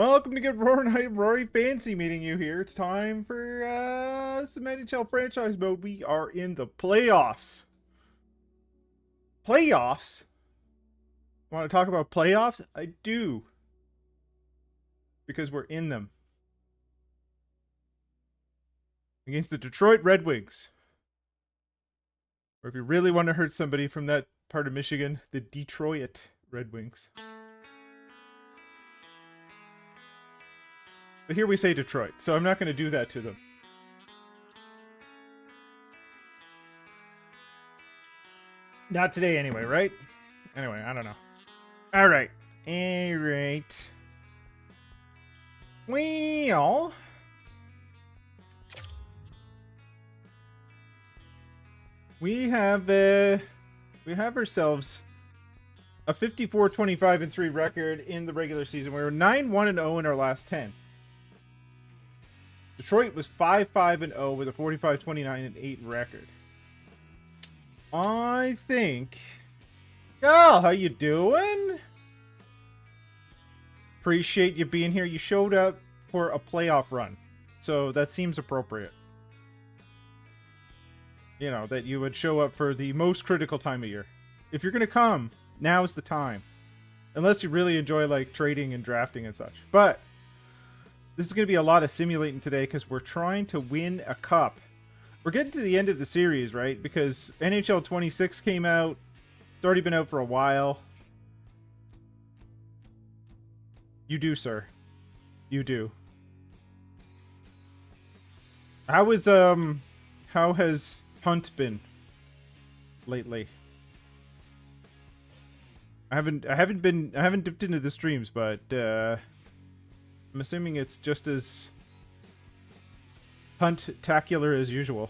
Welcome to Good Roaring. I'm Rory. Fancy meeting you here. It's time for some NHL franchise mode. We are in the playoffs. Playoffs? Want to talk about playoffs? I do. Because we're in them. Against the Detroit Red Wings. Or if you really want to hurt somebody from that part of Michigan, the Detroit Red Wings. But here we say Detroit, so I'm not going to do that to them. Not today anyway, right? Anyway, I don't know. Alright. Alright. Well. We have ourselves a 54-25-3 record in the regular season. We were 9-1-0 in our last 10. Detroit was 5-5-0 with a 45-29-8 record. I think... Gal, how you doing? Appreciate you being here. You showed up for a playoff run, so that seems appropriate. You know, that you would show up for the most critical time of year. If you're going to come, now's the time. Unless you really enjoy, like, trading and drafting and such. But this is going to be a lot of simulating today because we're trying to win a cup. We're getting to the end of the series, right? Because NHL 26 came out. It's already been out for a while. You do, sir. You do. How has Hunt been lately? I haven't dipped into the streams, but I'm assuming it's just as hunt-tacular as usual.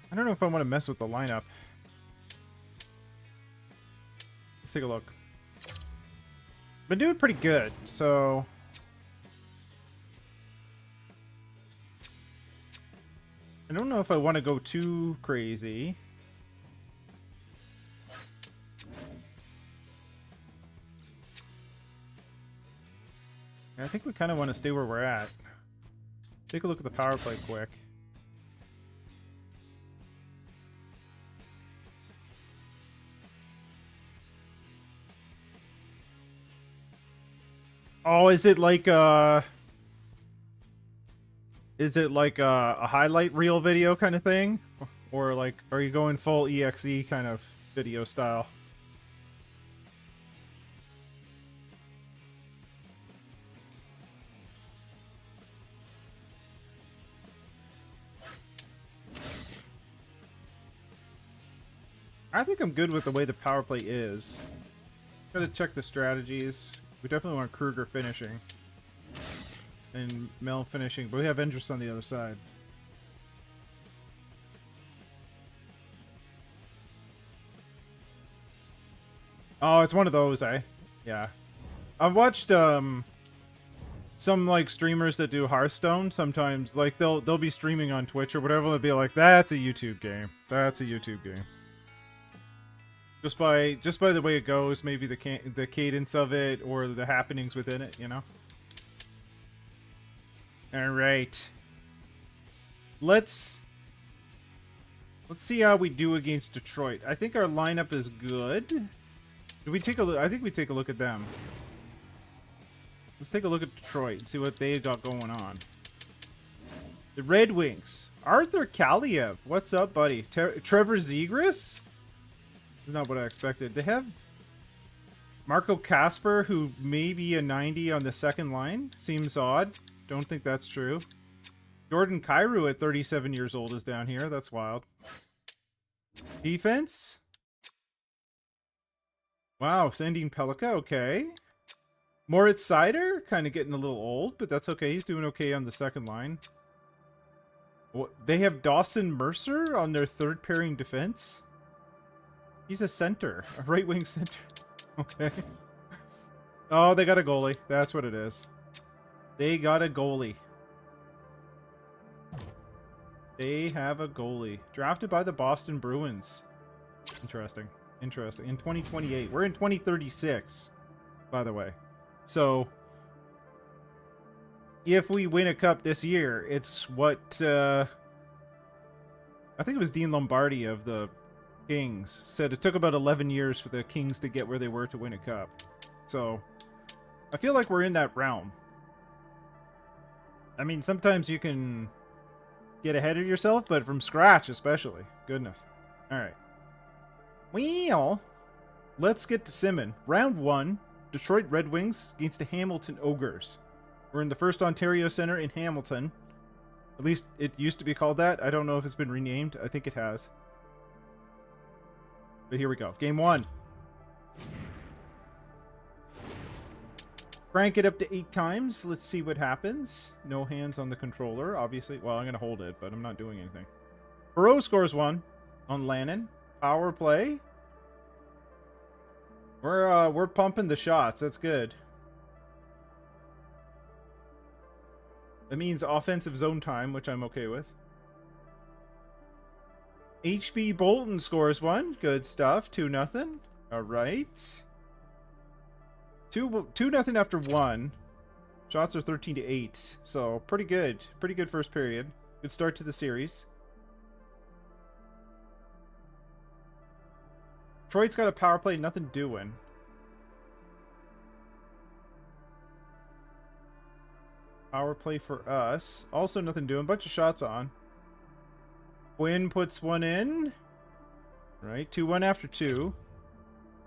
I don't know if I want to mess with the lineup. Let's take a look. Been doing pretty good, so... I don't know if I want to go too crazy. I think we kind of want to stay where we're at. Take a look at the power play quick. Oh, is it like a highlight reel video kind of thing? Or like, are you going full EXE kind of video style? I think I'm good with the way the power play is. Gotta check the strategies. We definitely want Kruger finishing. And Mel finishing, but we have Endress on the other side. Oh, it's one of those, eh? Yeah. I've watched some like streamers that do Hearthstone sometimes, like they'll be streaming on Twitch or whatever, they'll be like, that's a YouTube game. That's a YouTube game. Just by the way it goes, maybe the cadence of it or the happenings within it, you know? Alright. Let's see how we do against Detroit. I think our lineup is good. Do we take a look? I think we take a look at them. Let's take a look at Detroit and see what they got going on. The Red Wings. Arthur Kaliev. What's up, buddy? Trevor Zegras? Not what I expected. They have Marco Kasper, who may be a 90 on the second line. Seems odd. Don't think that's true. Jordan Kyrou at 37 years old is down here. That's wild. Defense? Wow, Sandine Pelika, okay. Moritz Seider, kind of getting a little old, but that's okay. He's doing okay on the second line. They have Dawson Mercer on their third pairing defense. He's a center, a right-wing center. Okay. Oh, they got a goalie. That's what it is. They got a goalie. They have a goalie. Drafted by the Boston Bruins. Interesting. Interesting. In 2028. We're in 2036, by the way. So, if we win a cup this year, it's what... I think it was Dean Lombardi of the Kings said it took about 11 years for the Kings to get where they were to win a cup. So, I feel like we're in that realm. I mean, sometimes you can get ahead of yourself, but from scratch especially. Goodness. Alright. Well, let's get to Simmon. Round 1, Detroit Red Wings against the Hamilton Ogres. We're in the First Ontario Center in Hamilton. At least it used to be called that. I don't know if it's been renamed. I think it has. But here we go. Game 1. Crank it up to 8 times. Let's see what happens. No hands on the controller, obviously. Well, I'm going to hold it, but I'm not doing anything. Perreault scores 1 on Lannon. Power play. We're pumping the shots. That's good. That means offensive zone time, which I'm okay with. H.B Bolton scores 1. Good stuff. 2-0. All right. 2-0 after 1. Shots are 13-8. So pretty good. Pretty good first period. Good start to the series. Detroit's got a power play. Nothing doing. Power play for us. Also nothing doing. Bunch of shots on. Quinn puts 1 in. Right. 2-1 after 2.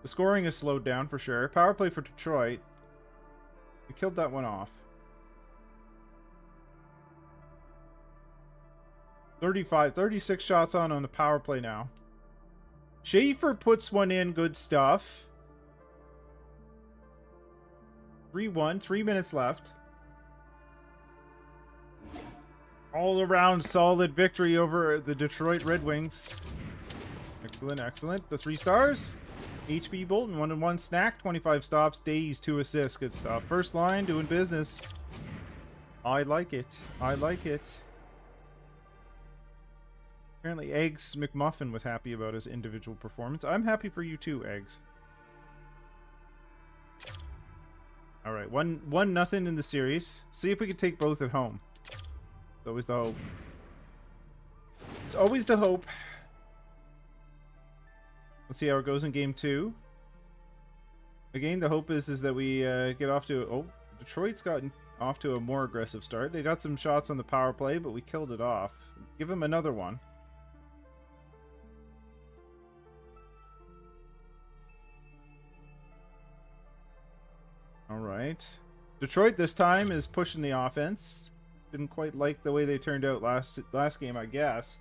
The scoring is slowed down for sure. Power play for Detroit. We killed that one off. 36 shots on the power play now. Schaefer puts 1 in. Good stuff. 3-1. 3 minutes left. All around solid victory over the Detroit Red Wings. Excellent, excellent. The 3 stars. H.B Bolton, 1-1 snack, 25 stops, Days, 2 assists. Good stuff. First line, doing business. I like it. I like it. Apparently, Eggs McMuffin was happy about his individual performance. I'm happy for you too, Eggs. All right, 1-0 in the series. See if we can take both at home. It's always the hope. It's always the hope. Let's see how it goes in game 2. Again, the hope is that we get off to... Oh, Detroit's gotten off to a more aggressive start. They got some shots on the power play, but we killed it off. Give them another one. All right. Detroit this time is pushing the offense. Didn't quite like the way they turned out last game, I guess.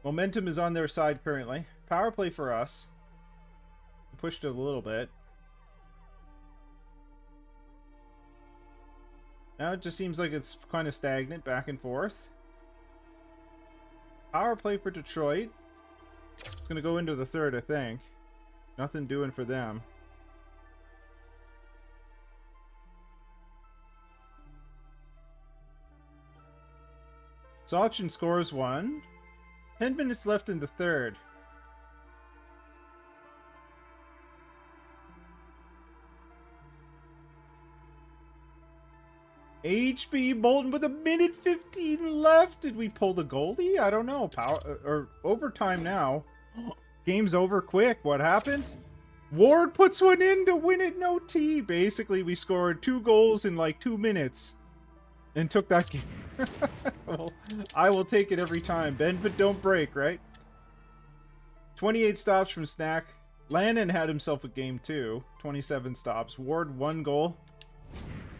Momentum is on their side currently. Power play for us. We pushed it a little bit. Now it just seems like it's kind of stagnant, back and forth. Power play for Detroit. It's going to go into the third, I think. Nothing doing for them. Sachin scores 1. 10 minutes left in the third. H.B Bolton with 1:15 left. Did we pull the goalie? I don't know. Power or overtime now. Game's over quick. What happened? Ward puts 1 in to win it in OT. Basically, we scored 2 goals in like 2 minutes and took that game. Well, I will take it every time. Bend but don't break, right? 28 stops from Snack. Lannon had himself a game too. 27 stops. Ward 1 goal.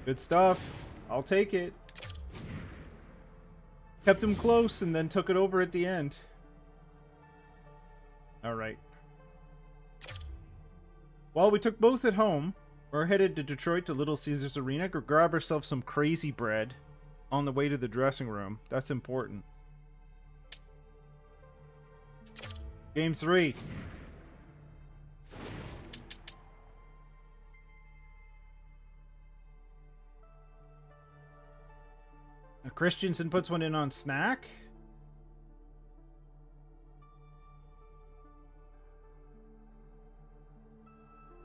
Good stuff. I'll take it. Kept him close and then took it over at the end. Alright. Well, we took both at home. We're headed to Detroit to Little Caesars Arena. Go grab ourselves some crazy bread on the way to the dressing room. That's important. Game 3. Christensen puts 1 in on Snack.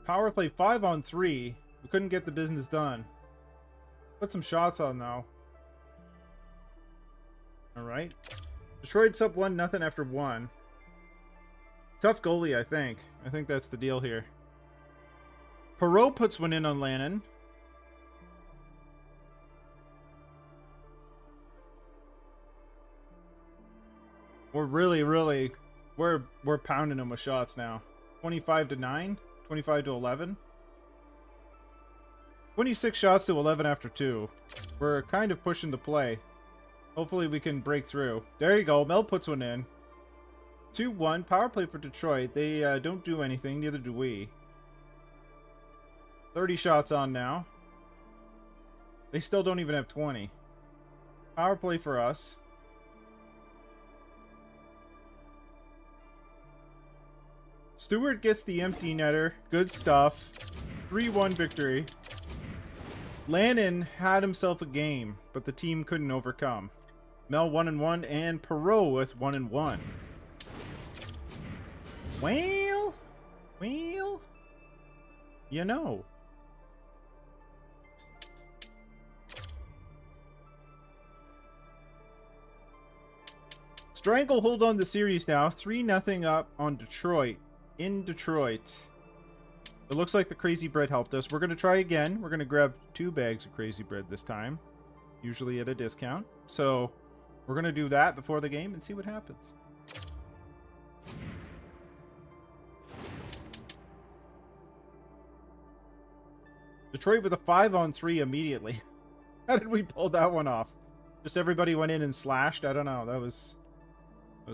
Power play 5-on-3. We couldn't get the business done. Put some shots on, though. Alright. Detroit's up 1-0 after 1. Tough goalie, I think. I think that's the deal here. Perreault puts one in on Lannon. We're really, we're pounding them with shots now. 25-9, 25-11. 26 shots to 11 after 2. We're kind of pushing the play. Hopefully we can break through. There you go. Mel puts one in. 2-1. Power play for Detroit. They don't do anything. Neither do we. 30 shots on now. They still don't even have 20. Power play for us. Stewart gets the empty netter. Good stuff. 3-1 victory. Lannon had himself a game, but the team couldn't overcome. Mel 1-1 and Perreault with 1-1. Well, you know. Stranglehold on the series now. 3-0 up on Detroit. In Detroit. It looks like the Crazy Bread helped us. We're going to try again. We're going to grab 2 bags of Crazy Bread this time. Usually at a discount. So, we're going to do that before the game and see what happens. Detroit with a 5-on-3 immediately. How did we pull that one off? Just everybody went in and slashed? I don't know. That was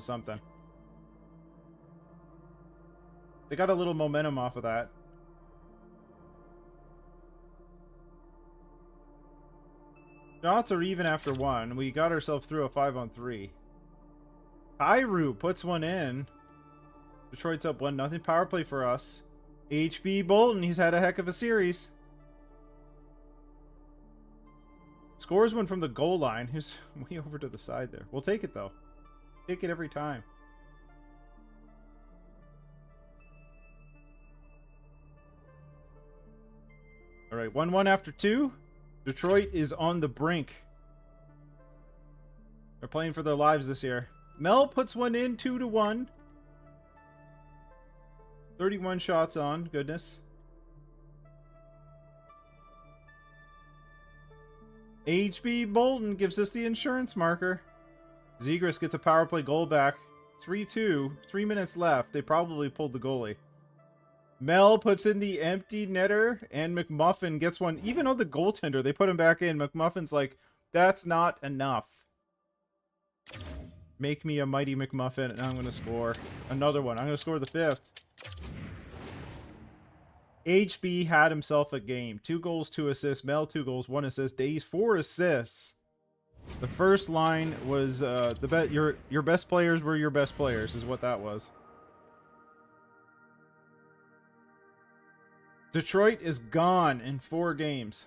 something. They got a little momentum off of that. Shots are even after 1. We got ourselves through a 5-on-3. Kyrou puts one in. Detroit's up 1-0. Power play for us. H.B Bolton, he's had a heck of a series. Scores one from the goal line. He's way over to the side there. We'll take it, though. Take it every time. All right, 1-1 after 2. Detroit is on the brink. They're playing for their lives this year. Mel puts one in, 2-1. 31 shots on. Goodness. H.B Bolton gives us the insurance marker. Zegras gets a power play goal back. 3-2. 3 minutes left. They probably pulled the goalie. Mel puts in the empty netter, and McMuffin gets one. Even on the goaltender, they put him back in. McMuffin's like, that's not enough. Make me a mighty McMuffin, and I'm going to score another one. I'm going to score the 5th. HB had himself a game. 2 goals, 2 assists. Mel, 2 goals, 1 assist. Days, 4 assists. The first line was your best players were your best players, is what that was. Detroit is gone in 4 games.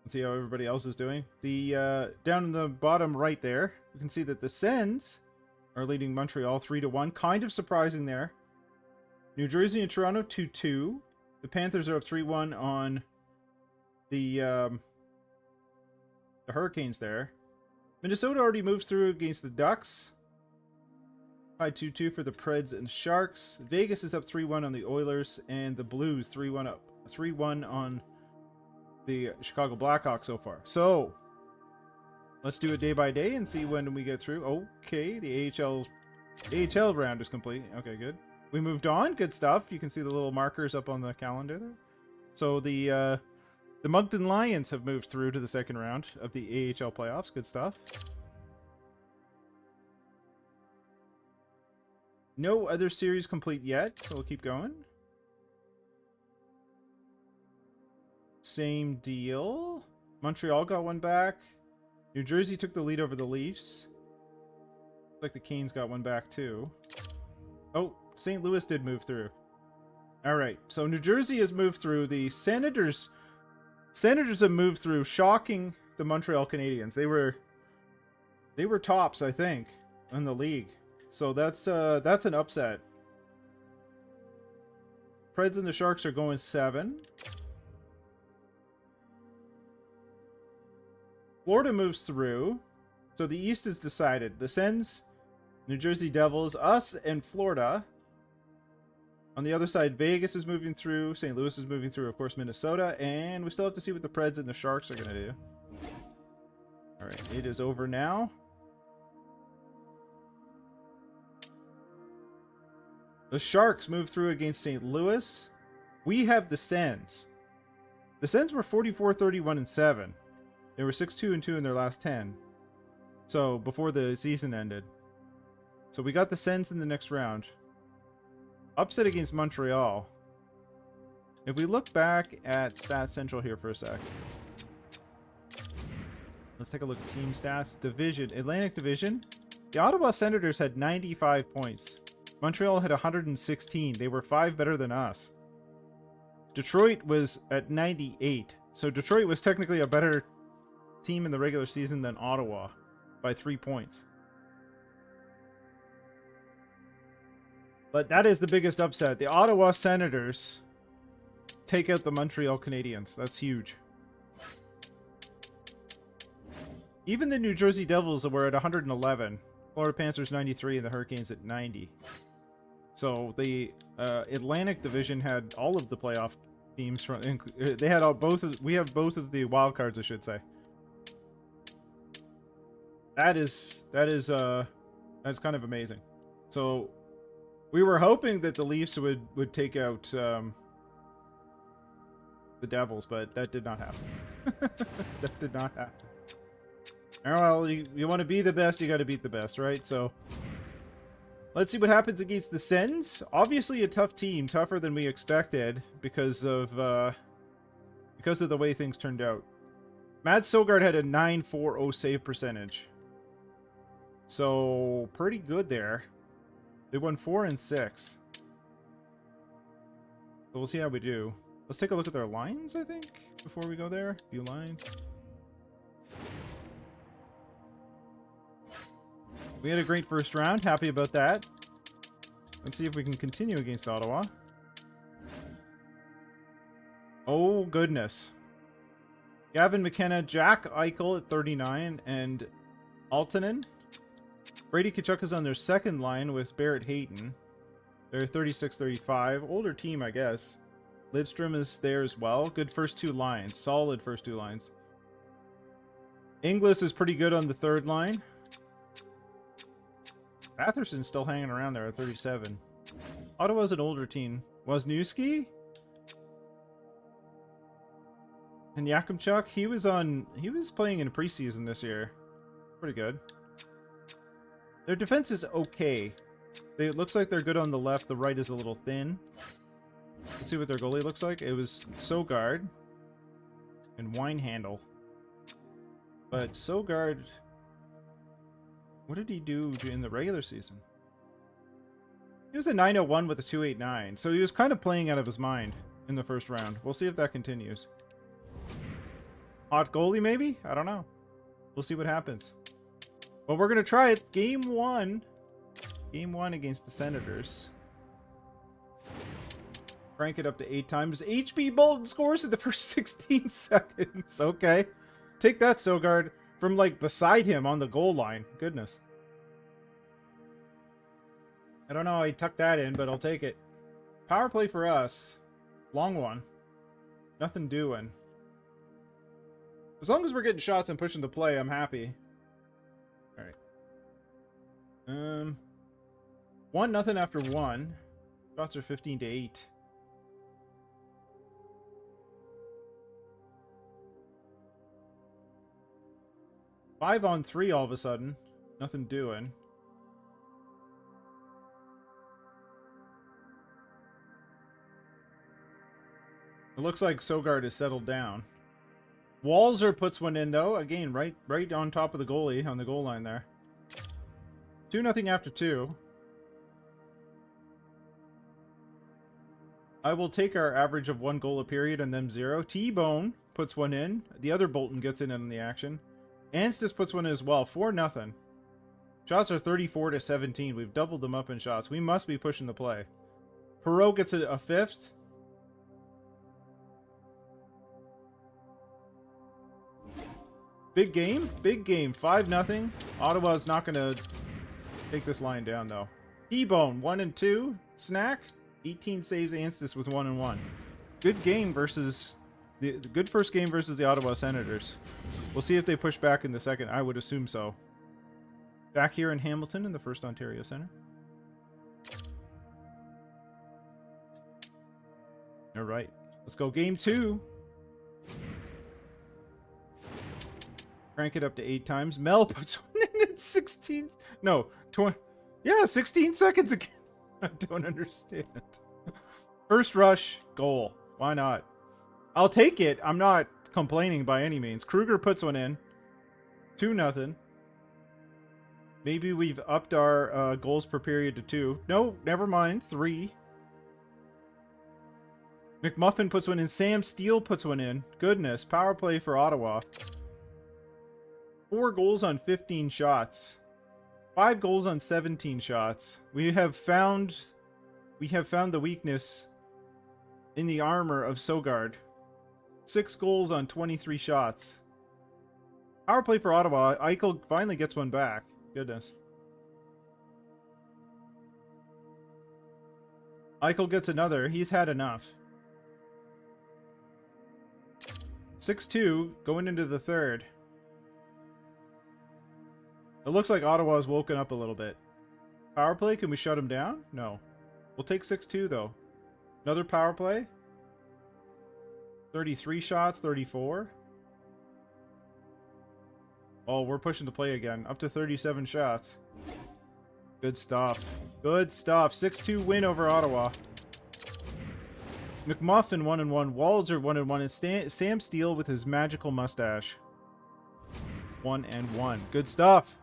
Let's see how everybody else is doing. The down in the bottom right there, you can see that the Sens are leading Montreal 3-1. Kind of surprising there. New Jersey and Toronto 2-2. The Panthers are up 3-1 on the Hurricanes there. Minnesota already moved through against the Ducks. Tied 2-2 for the Preds and Sharks. Vegas is up 3-1 on the Oilers, and the Blues 3-1 up 3-1 on the Chicago Blackhawks so far. So let's do it day by day and see when we get through. Okay, the AHL round is complete. Okay, good. We moved on. Good stuff. You can see the little markers up on the calendar there. So the Moncton Lions have moved through to the second round of the AHL playoffs. Good stuff. No other series complete yet, so we'll keep going. Same deal. Montreal got one back. New Jersey took the lead over the Leafs. Looks like the Canes got one back too. Oh, St. Louis did move through. All right, so New Jersey has moved through. The Senators have moved through, shocking the Montreal Canadiens. They were tops, I think, in the league. So that's an upset. Preds and the Sharks are going 7. Florida moves through. So the East is decided. The Sens, New Jersey Devils, us, and Florida. On the other side, Vegas is moving through. St. Louis is moving through, of course, Minnesota. And we still have to see what the Preds and the Sharks are going to do. All right, it is over now. The Sharks move through against St. Louis. We have the Sens. The Sens were 44-31-7. They were 6-2-2 in their last 10. So, before the season ended. So, we got the Sens in the next round. Upset against Montreal. If we look back at Stats Central here for a sec. Let's take a look at team stats. Division. Atlantic Division. The Ottawa Senators had 95 points. Montreal had 116. They were 5 better than us. Detroit was at 98. So Detroit was technically a better team in the regular season than Ottawa by 3 points. But that is the biggest upset. The Ottawa Senators take out the Montreal Canadiens. That's huge. Even the New Jersey Devils were at 111. Florida Panthers 93 and the Hurricanes at 90. So the Atlantic Division had all of the playoff teams from. They had all both. We have both of the wild cards, I should say. That's kind of amazing. So we were hoping that the Leafs would take out the Devils, but that did not happen. That did not happen. Well, you want to be the best, you got to beat the best, right? So let's see what happens against the Sens. Obviously a tough team, tougher than we expected because of the way things turned out. Mads Søgaard had a 9.40 save percentage. So pretty good there. They won 4 and 6. So we'll see how we do. Let's take a look at their lines, I think, before we go there. A few lines. We had a great first round. Happy about that. Let's see if we can continue against Ottawa. Oh, goodness. Gavin McKenna, Jack Eichel at 39, and Altonen. Brady Tkachuk is on their second line with Barrett Hayton. They're 36-35. Older team, I guess. Lidstrom is there as well. Good first two lines. Solid first two lines. Inglis is pretty good on the third line. Batherson's still hanging around there at 37. Ottawa's an older team. Wozniewski? And Yakimchuk, he was playing in preseason this year. Pretty good. Their defense is okay. It looks like they're good on the left. The right is a little thin. Let's see what their goalie looks like. It was Søgaard and Winehandle. But Søgaard, what did he do in the regular season? He was a 901 with a 289. So he was kind of playing out of his mind in the first round. We'll see if that continues. Hot goalie, maybe? I don't know. We'll see what happens. But we're going to try it. Game 1. Game 1 against the Senators. Crank it up to 8 times. H.B Bolton scores in the first 16 seconds. Okay. Take that, Søgaard. From, like, beside him on the goal line. Goodness. I don't know how he tucked that in, but I'll take it. Power play for us. Long one. Nothing doing. As long as we're getting shots and pushing the play, I'm happy. Alright. 1-0 after 1. Shots are 15-8. Five on 3 all of a sudden. Nothing doing. It looks like Søgaard is settled down. Walzer puts one in though. Again, right on top of the goalie on the goal line there. 2-0 after 2. I will take our average of 1 goal a period and them 0. T-Bone puts one in. The other Bolton gets in on the action. Anstis puts one in as well. 4-0. Shots are 34-17. We've doubled them up in shots. We must be pushing the play. Perreault gets a fifth. Big game? Big game. 5-0. Ottawa's not going to take this line down, though. T-Bone, 1 and 2. Snack, 18 saves against this with 1 and 1. Good game versus... the good first game versus the Ottawa Senators. We'll see if they push back in the second. I would assume so. Back here in Hamilton in the First Ontario Center. All right. Let's go game 2. Crank it up to 8 times. Mel puts one in at 16. No, 20. Yeah, 16 seconds again. I don't understand. First rush, goal. Why not? I'll take it. I'm not complaining by any means. Kruger puts one in. 2-0. Maybe we've upped our goals per period to 2. No, never mind. 3. McMuffin puts one in. Sam Steele puts one in. Goodness. Power play for Ottawa. 4 goals on 15 shots. 5 goals on 17 shots. We have found the weakness in the armor of Sogard. 6 goals on 23 shots. Power play for Ottawa. Eichel finally gets one back. Goodness. Eichel gets another. He's had enough. 6-2 going into the third. It looks like Ottawa's woken up a little bit. Power play, can we shut him down? No. We'll take 6-2 though. Another power play. 33 shots, 34. Oh, we're pushing the play again. Up to 37 shots. Good stuff. Good stuff. 6-2 win over Ottawa. McMuffin 1-1. Walzer 1-1. And Sam Steele with his magical mustache. 1-1. Good stuff.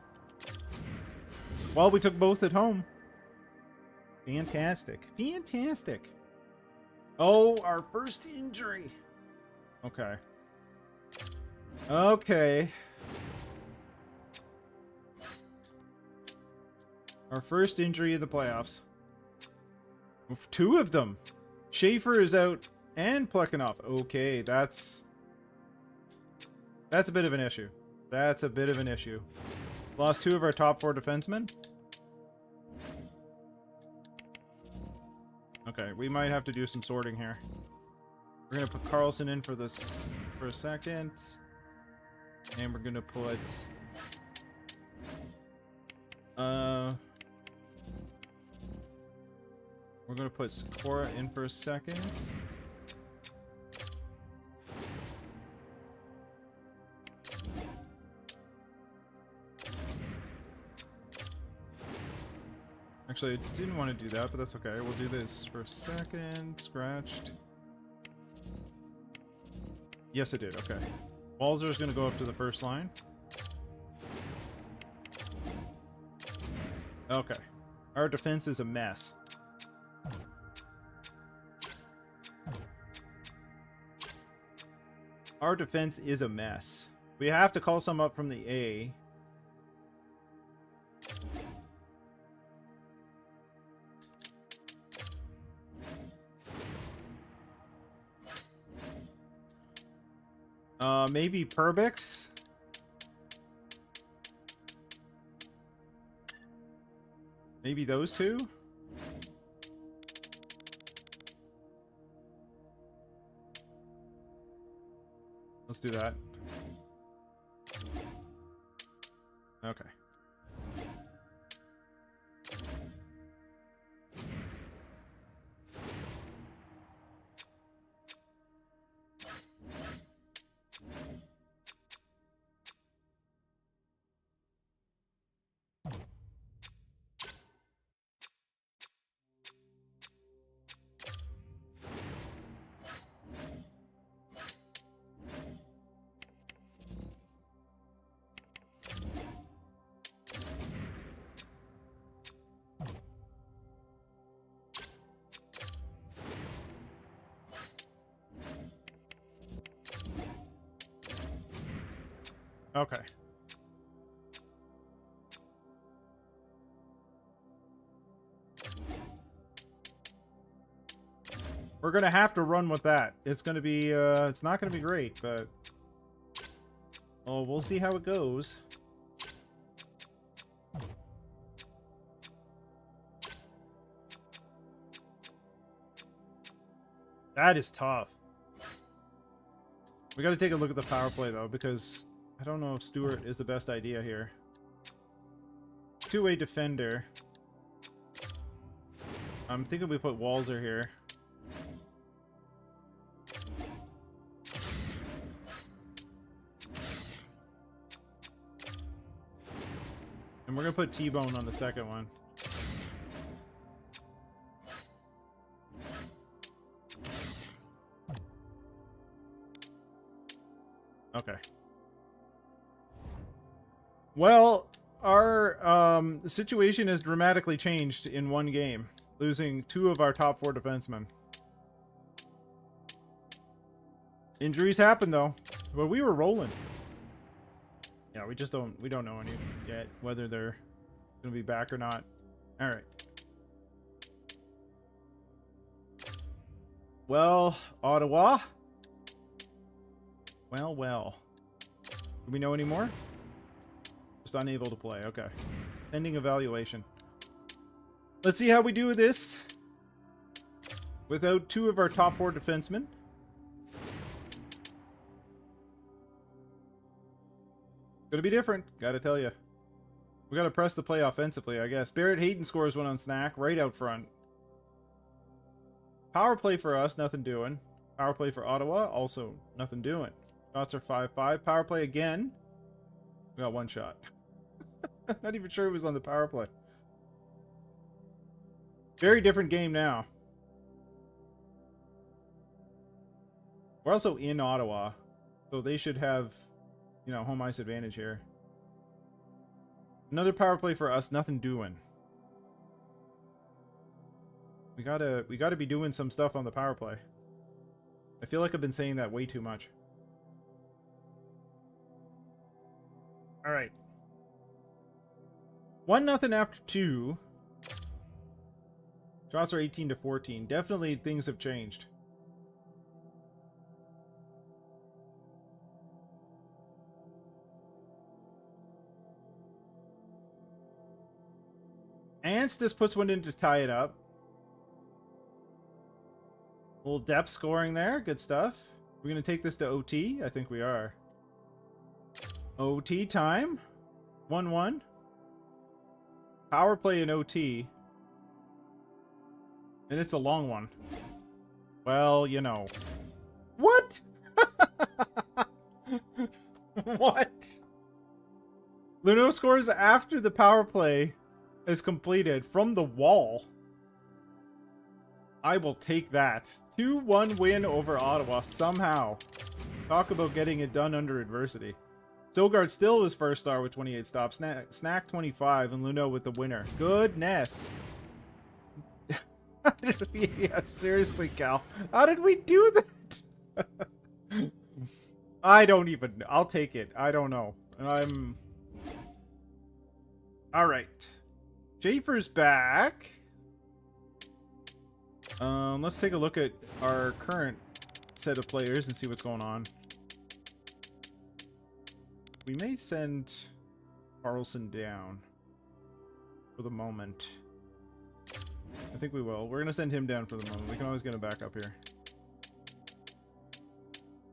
Well, we took both at home. Fantastic. Fantastic. Oh, our first injury. Okay. Okay. Our first injury of the playoffs. 2 of them. Schaefer is out and Plekhanov. Okay, that's a bit of an issue. That's a bit of an issue. Lost 2 of our top 4 defensemen. Okay, we might have to do some sorting here. We're gonna put Carlson in for this for a second, and we're gonna put we're gonna put Sakura in for a second. Actually, I didn't want to do that, but that's okay. We'll do this for a second. Scratched. Yes, it did. Okay. Walzer is going to go up to the first line. Okay. Our defense is a mess. Our defense is a mess. We have to call some up from the A. Maybe Perbix? Maybe those 2? Let's do that. Okay. Okay. We're gonna have to run with that. It's gonna be, it's not gonna be great, but Oh, we'll see how it goes. That is tough. We got to take a look at the power play, though, because I don't know if Stewart is the best idea here. Two-way defender. I'm thinking we put Walzer here. And we're going to put T-Bone on the second one. Okay. Well, our situation has dramatically changed in one game, losing 2 of our top 4 defensemen. Injuries happen though, but we were rolling. Yeah, we don't know any yet whether they're gonna be back or not. All right. Well, Ottawa. Well. Do we know any more? Just unable to play. Okay. Pending evaluation. Let's see how we do with this. Without 2 of our top 4 defensemen. Gonna be different, gotta tell you. We gotta press the play offensively, I guess. Barrett Hayton scores one on Snack, right out front. Power play for us, nothing doing. Power play for Ottawa, also nothing doing. Shots are 5-5. Power play again. We got 1 shot. Not even sure it was on the power play. Very different game now. We're also in Ottawa, so they should have, you know, home ice advantage here. Another power play for us, nothing doing. We gotta be doing some stuff on the power play. I feel like I've been saying that way too much. All right. 1-0 after 2. Shots are 18-14. Definitely things have changed. Anstis puts one in to tie it up. A little depth scoring there. Good stuff. We're going to take this to OT? I think we are. OT time. 1-1. Power play in OT. And it's a long one. Well, you know. What? What? Luno scores after the power play is completed from the wall. I will take that. 2-1 win over Ottawa somehow. Talk about getting it done under adversity. Sogard still was first star with 28 stops. Snack 25 and Luno with the winner. Goodness. Yeah, seriously, Cal. How did we do that? I don't even... I'll take it. I don't know. I'm... Alright. Schaefer's back. Let's take a look at our current set of players and see what's going on. We may send Carlson down for the moment. I think we will. We're going to send him down for the moment. We can always get him back up here.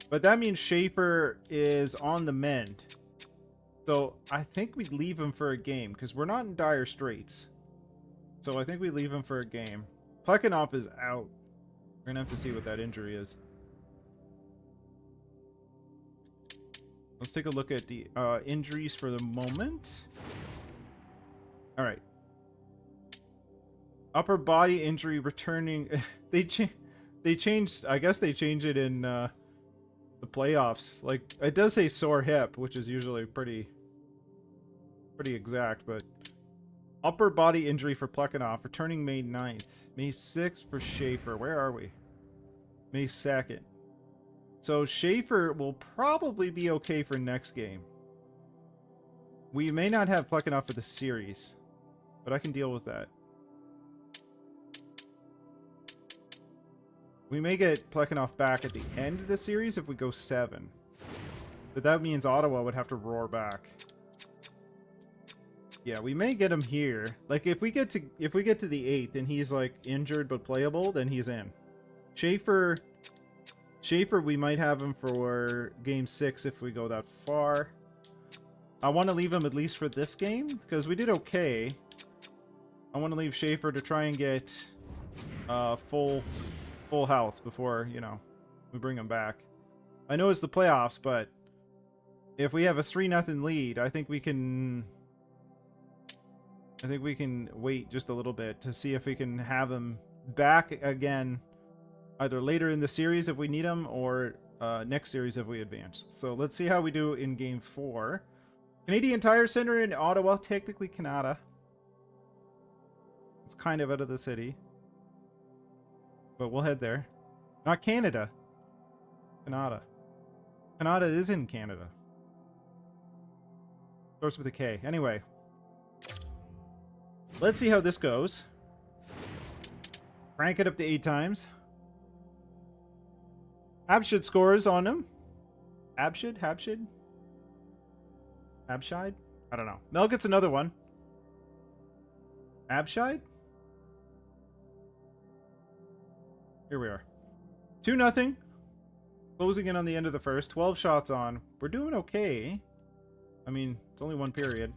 But that means Schaefer is on the mend. So I think we leave him for a game because we're not in dire straits. So I think we leave him for a game. Plekhanov is out. We're going to have to see what that injury is. Let's take a look at the injuries for the moment. All right. Upper body injury returning. They changed. I guess they changed it in the playoffs. Like, it does say sore hip, which is usually pretty exact, but upper body injury for Plekhanov returning May 9th. May 6th for Schaefer. Where are we? May 2nd. So Schaefer will probably be okay for next game. We may not have Plekhanov for the series, but I can deal with that. We may get Plekhanov back at the end of the series if we go 7. But that means Ottawa would have to roar back. Yeah, we may get him here. Like if we get to the 8th and he's like injured but playable, then he's in. Schaefer, we might have him for game 6 if we go that far. I want to leave him at least for this game because we did okay. I want to leave Schaefer to try and get full health before, you know, we bring him back. I know it's the playoffs, but if we have a 3-0 lead, I think we can wait just a little bit to see if we can have him back again, either later in the series if we need him, or next series if we advance. So let's see how we do in Game 4. Canadian Tire Center in Ottawa, technically Canada. It's kind of out of the city. But we'll head there. Not Canada. Canada. Canada is in Canada. Starts with a K. Anyway. Let's see how this goes. Crank it up to 8 times. Abshid scores on him. Abshid? Abshide? I don't know. Mel gets another one. Abshide? Here we are. 2-0. Closing in on the end of the first. 12 shots on. We're doing okay. I mean, it's only one period.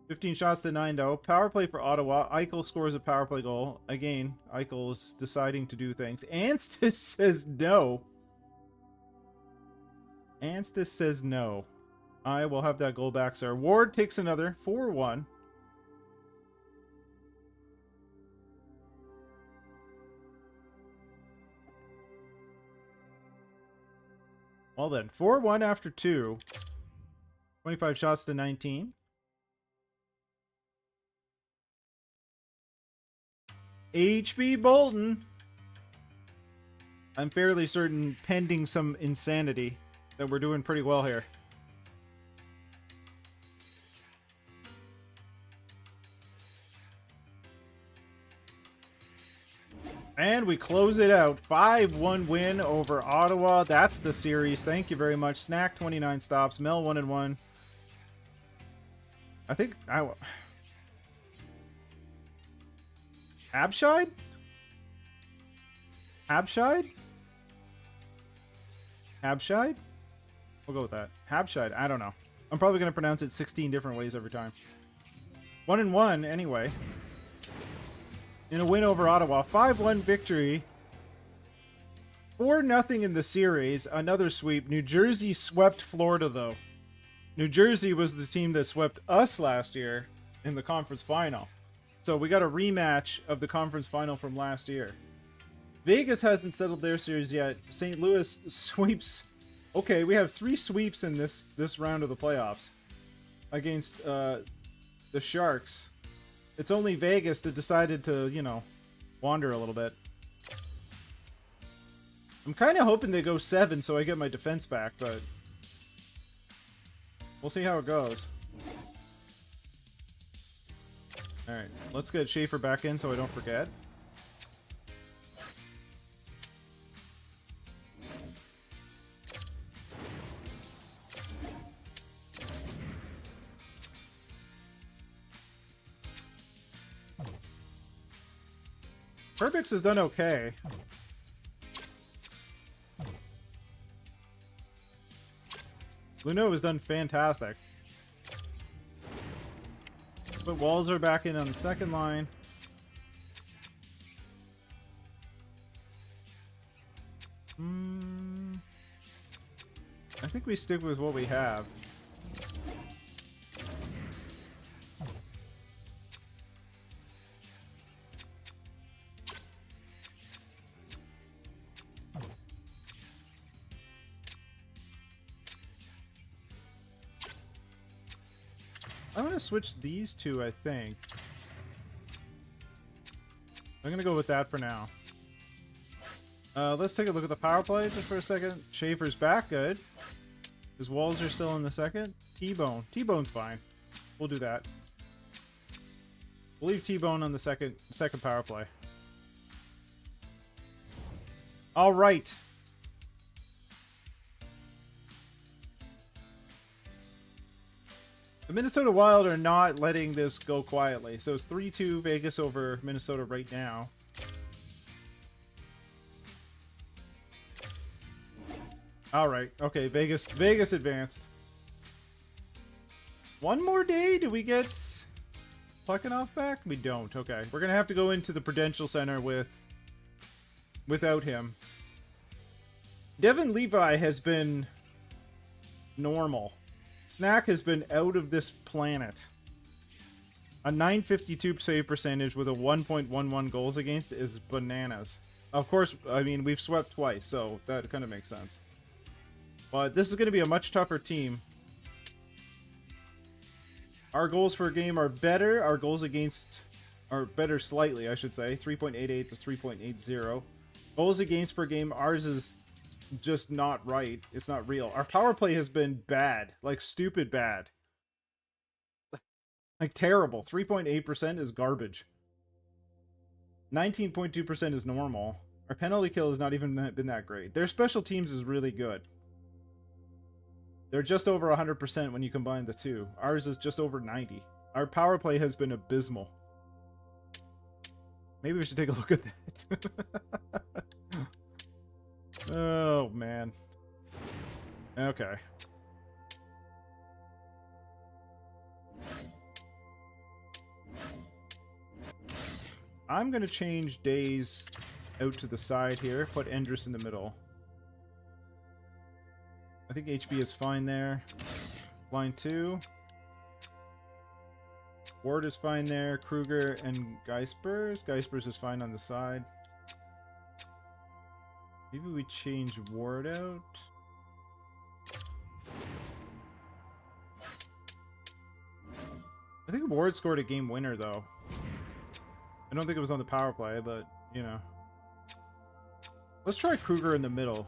15 shots to 9 though. Power play for Ottawa. Eichel scores a power play goal. Again, Eichel's deciding to do things. Anstis says no. Anstis says no. I will have that goal back, sir. Ward takes another. 4-1. Well then, 4-1 after 2. 25 shots to 19. H.B Bolton. I'm fairly certain, pending some insanity, that we're doing pretty well here. And we close it out. 5-1 win over Ottawa. That's the series. Thank you very much. Snack 29 stops. Mel 1-1. I think Abshide? Abshide? Abshide? We'll go with that. Abshide. I don't know. I'm probably going to pronounce it 16 different ways every time. 1-1 anyway. In a win over Ottawa. 5-1 victory. 4-0 in the series. Another sweep. New Jersey swept Florida, though. New Jersey was the team that swept us last year in the conference final. So we got a rematch of the conference final from last year. Vegas hasn't settled their series yet. St. Louis sweeps. Okay, we have 3 sweeps in this round of the playoffs against the Sharks. It's only Vegas that decided to, you know, wander a little bit. I'm kind of hoping they go 7 so I get my defense back, but we'll see how it goes. Alright, let's get Schaefer back in so I don't forget. Perbix has done okay. Luno has done fantastic. But Walls are back in on the second line. I think we stick with what we have. I'm going to switch these two, I think. I'm going to go with that for now. Let's take a look at the power play just for a second. Schaefer's back, good. His Walls are still in the second. T-Bone. T-Bone's fine. We'll do that. We'll leave T-Bone on the second power play. All right. The Minnesota Wild are not letting this go quietly. So it's 3-2 Vegas over Minnesota right now. All right. Okay, Vegas advanced. One more day? Do we get Plekhanov back? We don't. Okay. We're going to have to go into the Prudential Center without him. Devin Levi has been normal. Snack has been out of this planet. A 952 save percentage with a 1.11 goals against is bananas. Of course, I mean, we've swept twice, so that kind of makes sense. But this is going to be a much tougher team. Our goals for a game are better. Our goals against are better slightly, I should say. 3.88 to 3.80. Goals against per game, ours is just not right. It's not real. Our power play has been bad. Like, stupid bad. Like, terrible. 3.8% is garbage. 19.2% is normal. Our penalty kill has not even been that great. Their special teams is really good. They're just over 100% when you combine the two. Ours is just over 90. Our power play has been abysmal. Maybe we should take a look at that. Oh, man. Okay. I'm going to change Days out to the side here. Put Endress in the middle. I think HB is fine there. Line 2. Ward is fine there. Kruger and Geispers. Geispers is fine on the side. Maybe we change Ward out. I think Ward scored a game winner, though. I don't think it was on the power play, but, you know. Let's try Kruger in the middle.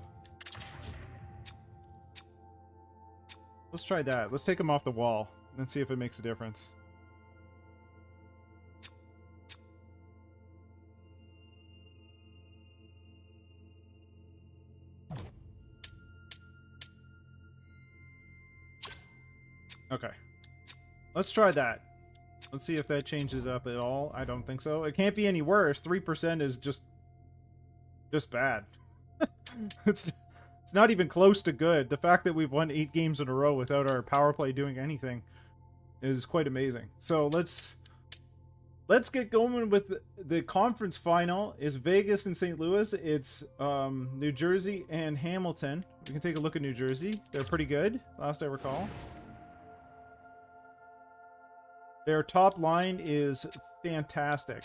Let's try that. Let's take him off the wall and see if it makes a difference. Okay. Let's try that. Let's see if that changes up at all. I don't think so. It can't be any worse. 3% is just bad. It's not even close to good. The fact that we've won 8 games in a row without our power play doing anything is quite amazing. So let's get going with the conference final. Is Vegas and St. Louis. It's New Jersey and Hamilton. We can take a look at New Jersey. They're pretty good, last I recall. Their top line is fantastic.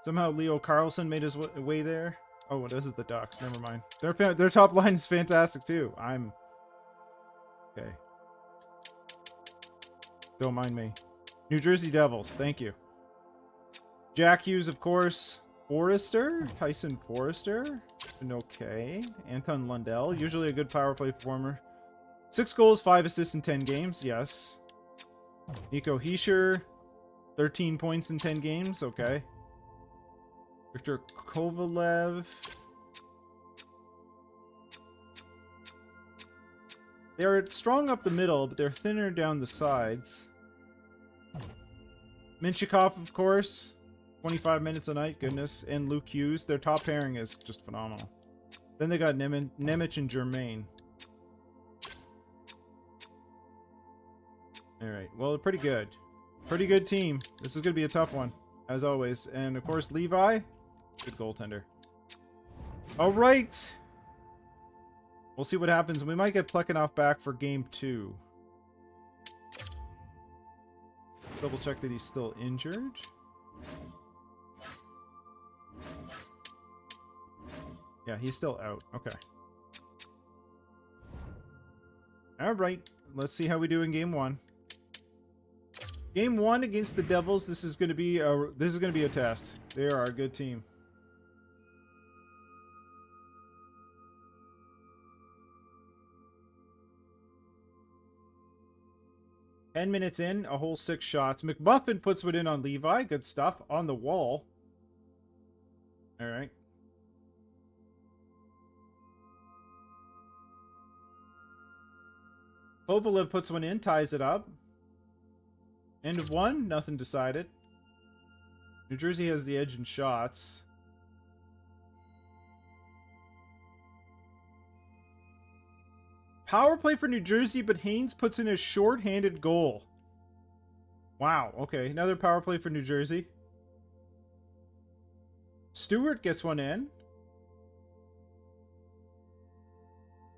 Somehow Leo Carlson made his way there. Oh, this is the Ducks. Never mind. Their top line is fantastic too. Okay. Don't mind me. New Jersey Devils. Thank you. Jack Hughes, of course. Forrester. Tyson Forrester. Okay. Anton Lundell. Usually a good power play performer. 6 goals, 5 assists in 10 games. Yes. Nico Hischier, 13 points in 10 games. Okay. Victor Kovalev. They're strong up the middle, but they're thinner down the sides. Minchikov, of course. 25 minutes a night. Goodness. And Luke Hughes. Their top pairing is just phenomenal. Then they got Nemec and Germain. Alright, well, they're pretty good. Pretty good team. This is going to be a tough one, as always. And, of course, Levi. Good goaltender. Alright. We'll see what happens. We might get Plekhanov back for game 2. Double check that he's still injured. Yeah, he's still out. Okay. Alright. Let's see how we do in game 1. Game 1 against the Devils. This is going to be a test. They are a good team. Ten minutes in, a whole 6 shots. McMuffin puts one in on Levi. Good stuff. On the wall. All right. Kovalev puts one in, ties it up. End of one. Nothing decided. New Jersey has the edge in shots. Power play for New Jersey, but Haynes puts in a short-handed goal. Wow, okay. Another power play for New Jersey. Stewart gets one in.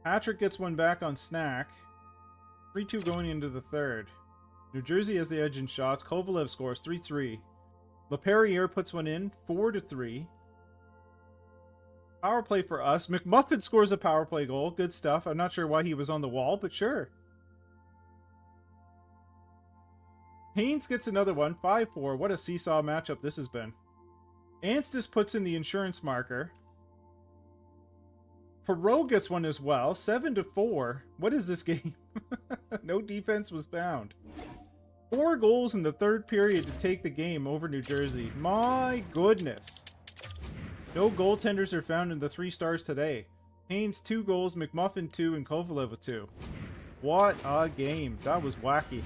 Patrick gets one back on Snack. 3-2 going into the third. New Jersey has the edge in shots. Kovalev scores 3-3. LaPerriere puts one in, 4-3. Power play for us. McMuffin scores a power play goal. Good stuff. I'm not sure why he was on the wall, but sure. Haynes gets another one, 5-4. What a seesaw matchup this has been. Anstis puts in the insurance marker. Perot gets one as well, 7-4. What is this game? No defense was found. 4 goals in the third period to take the game over New Jersey. My goodness. No goaltenders are found in the 3 stars today. Haynes 2 goals, McMuffin 2, and Kovalev 2. What a game. That was wacky.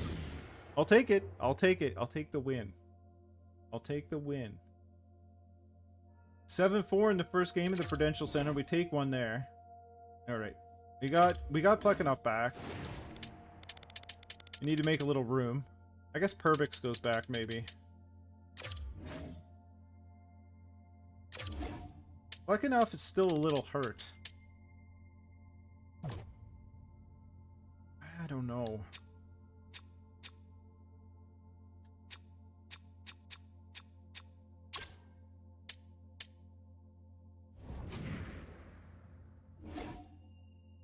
I'll take it. I'll take it. I'll take the win. I'll take the win. 7-4 in the first game in the Prudential Center. We take one there. Alright. We got Plekhanov back. We need to make a little room. I guess Perbix goes back, maybe. Plekhanov is still a little hurt. I don't know.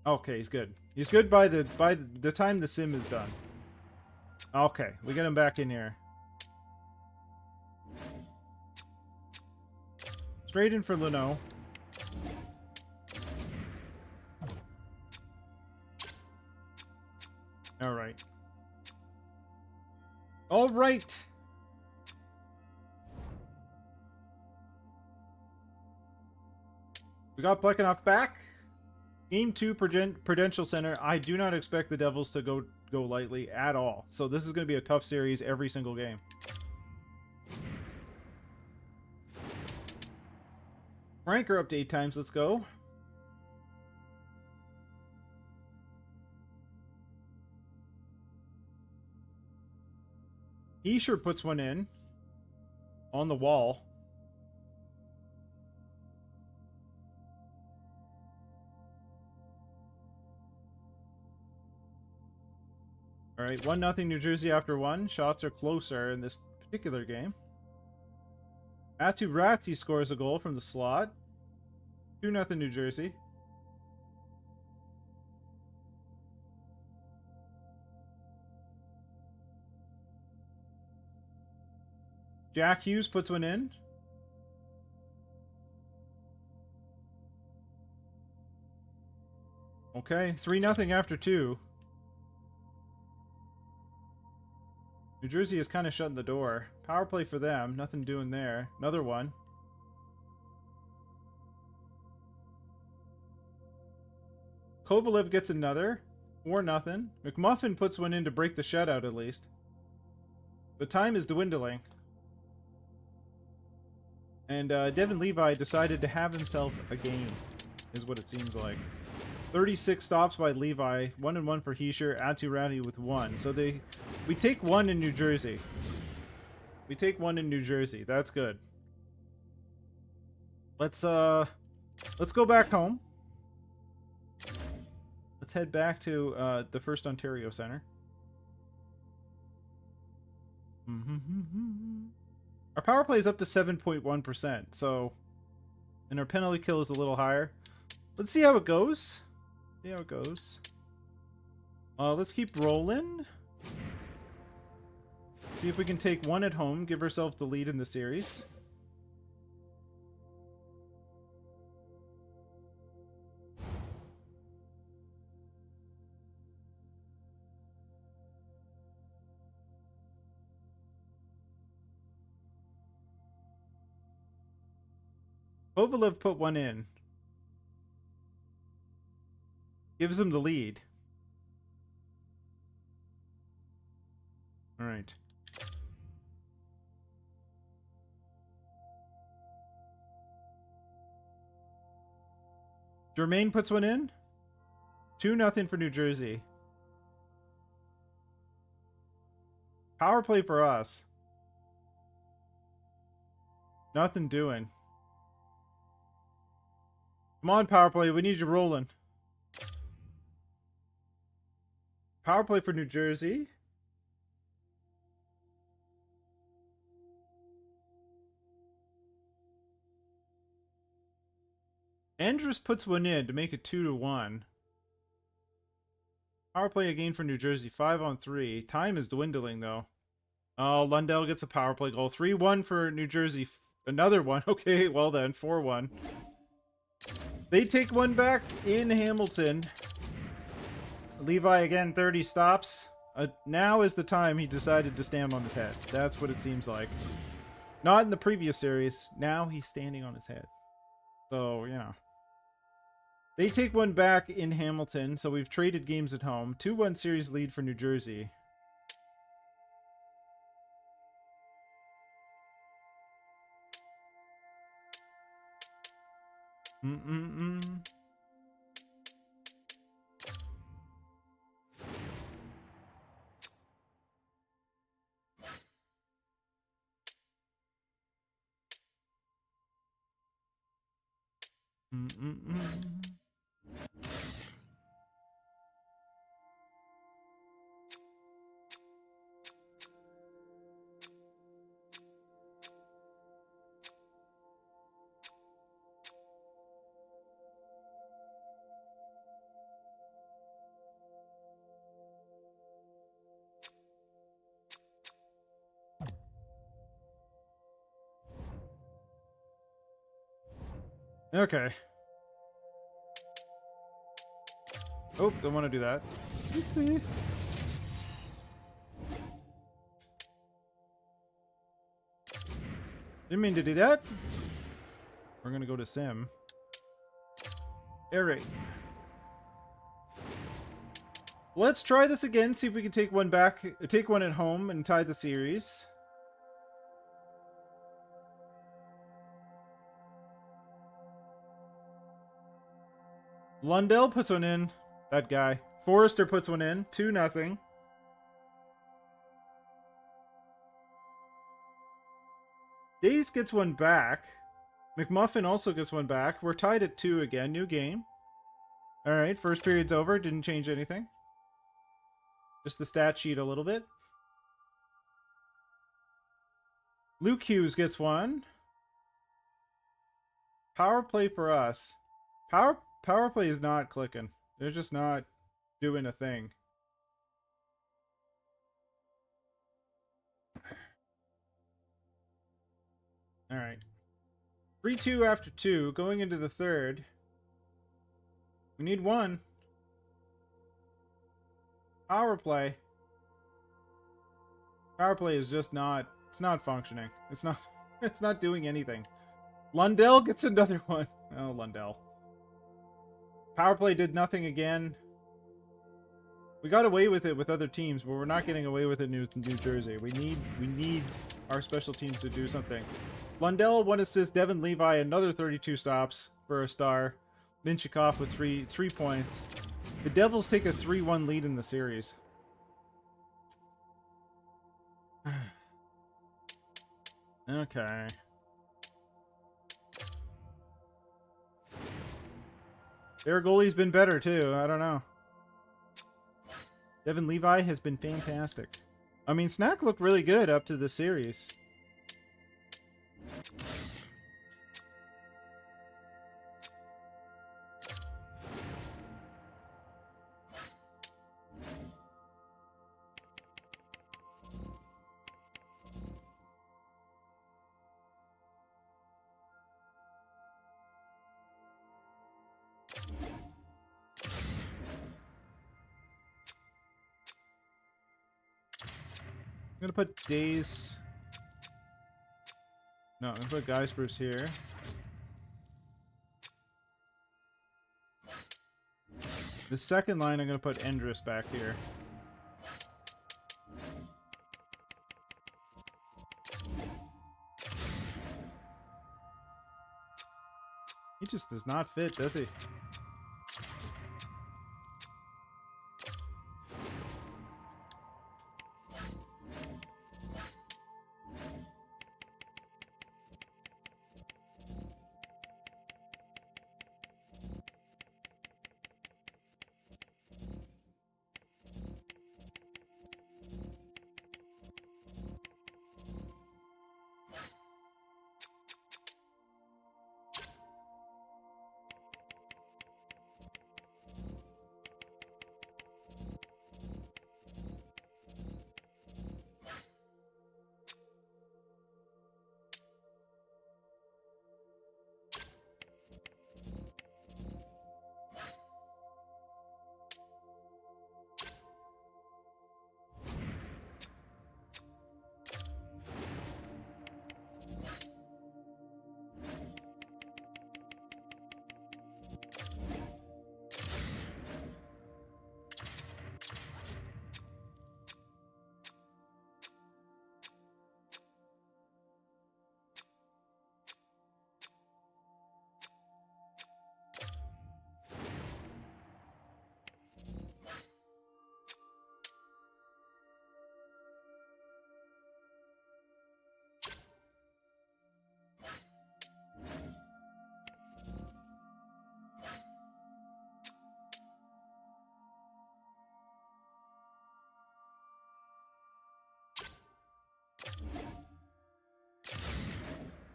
Okay, he's good. He's good by the time the sim is done. Okay, we get him back in here. Straight in for Luneau. All right. All right. We got Plekhanov back. Game 2, Prudential Center. I do not expect the Devils to go lightly at all. So this is going to be a tough series every single game. Ranker update times. Let's go. Escher puts one in on the wall. All right, 1-0 New Jersey after 1. Shots are closer in this particular game. Atu Ratti scores a goal from the slot. 2-0 New Jersey. Jack Hughes puts one in. Okay, 3-0 after 2. New Jersey is kind of shutting the door. Power play for them. Nothing doing there. Another one. Kovalev gets another. 4-0. McMuffin puts one in to break the shutout at least. The time is dwindling. And Devin Levi decided to have himself a game, is what it seems like. 36 stops by Levi, 1-1 for Escher, Atu Ratti with 1. So we take 1 in New Jersey. We take 1 in New Jersey. That's good. Let's go back home. Let's head back to the First Ontario Center. Our power play is up to 7.1%, so and our penalty kill is a little higher. Let's see how it goes. See how it goes. Let's keep rolling. See if we can take 1 at home, give ourselves the lead in the series. Kovalev put 1 in. Gives him the lead. All right. Jermaine puts one in. 2-0 for New Jersey. Power play for us. Nothing doing. Come on, power play. We need you rolling. Power play for New Jersey. Andrus puts one in to make it 2-1. Power play again for New Jersey. 5-on-3. Time is dwindling, though. Oh, Lundell gets a power play goal. 3-1 for New Jersey. Another one. Okay, well then. 4-1. They take one back in Hamilton. Levi again, 30 stops. Now is the time he decided to stand on his head. That's what it seems like. Not in the previous series. Now he's standing on his head. So, yeah. They take one back in Hamilton, so we've traded games at home. 2-1 series lead for New Jersey. Mm-mm-mm. Mm-mm-mm. Okay. Oh, don't want to do that. Oopsie. Didn't mean to do that. We're gonna go to Sim. Air raid. Let's try this again, see if we can take one back, take one at home and tie the series. Lundell puts one in. That guy. Forrester puts one in. 2-0. Days gets one back. McMuffin also gets one back. We're tied at 2 again. New game. Alright, first period's over. Didn't change anything. Just the stat sheet a little bit. Luke Hughes gets one. Power play for us. Power play is not clicking. They're just not doing a thing. Alright. 3-2 after 2. Going into the third. We need one. Power play. Power play is just not... It's not functioning. It's not... It's not doing anything. Lundell gets another one. Oh, Lundell. Power play did nothing again. We got away with it with other teams, but we're not getting away with it in New Jersey. We need our special teams to do something. Lundell, 1 assist. Devin Levi, another 32 stops for a star. Minchikov with 3 points. The Devils take a 3-1 lead in the series. Okay. Their goalie's been better, too. I don't know. Devin Levi has been fantastic. I mean, Snack looked really good up to the series. I'm gonna put Days. No, I'm gonna put Geisbers here. The second line, I'm gonna put Andrus back here. He just does not fit, does he?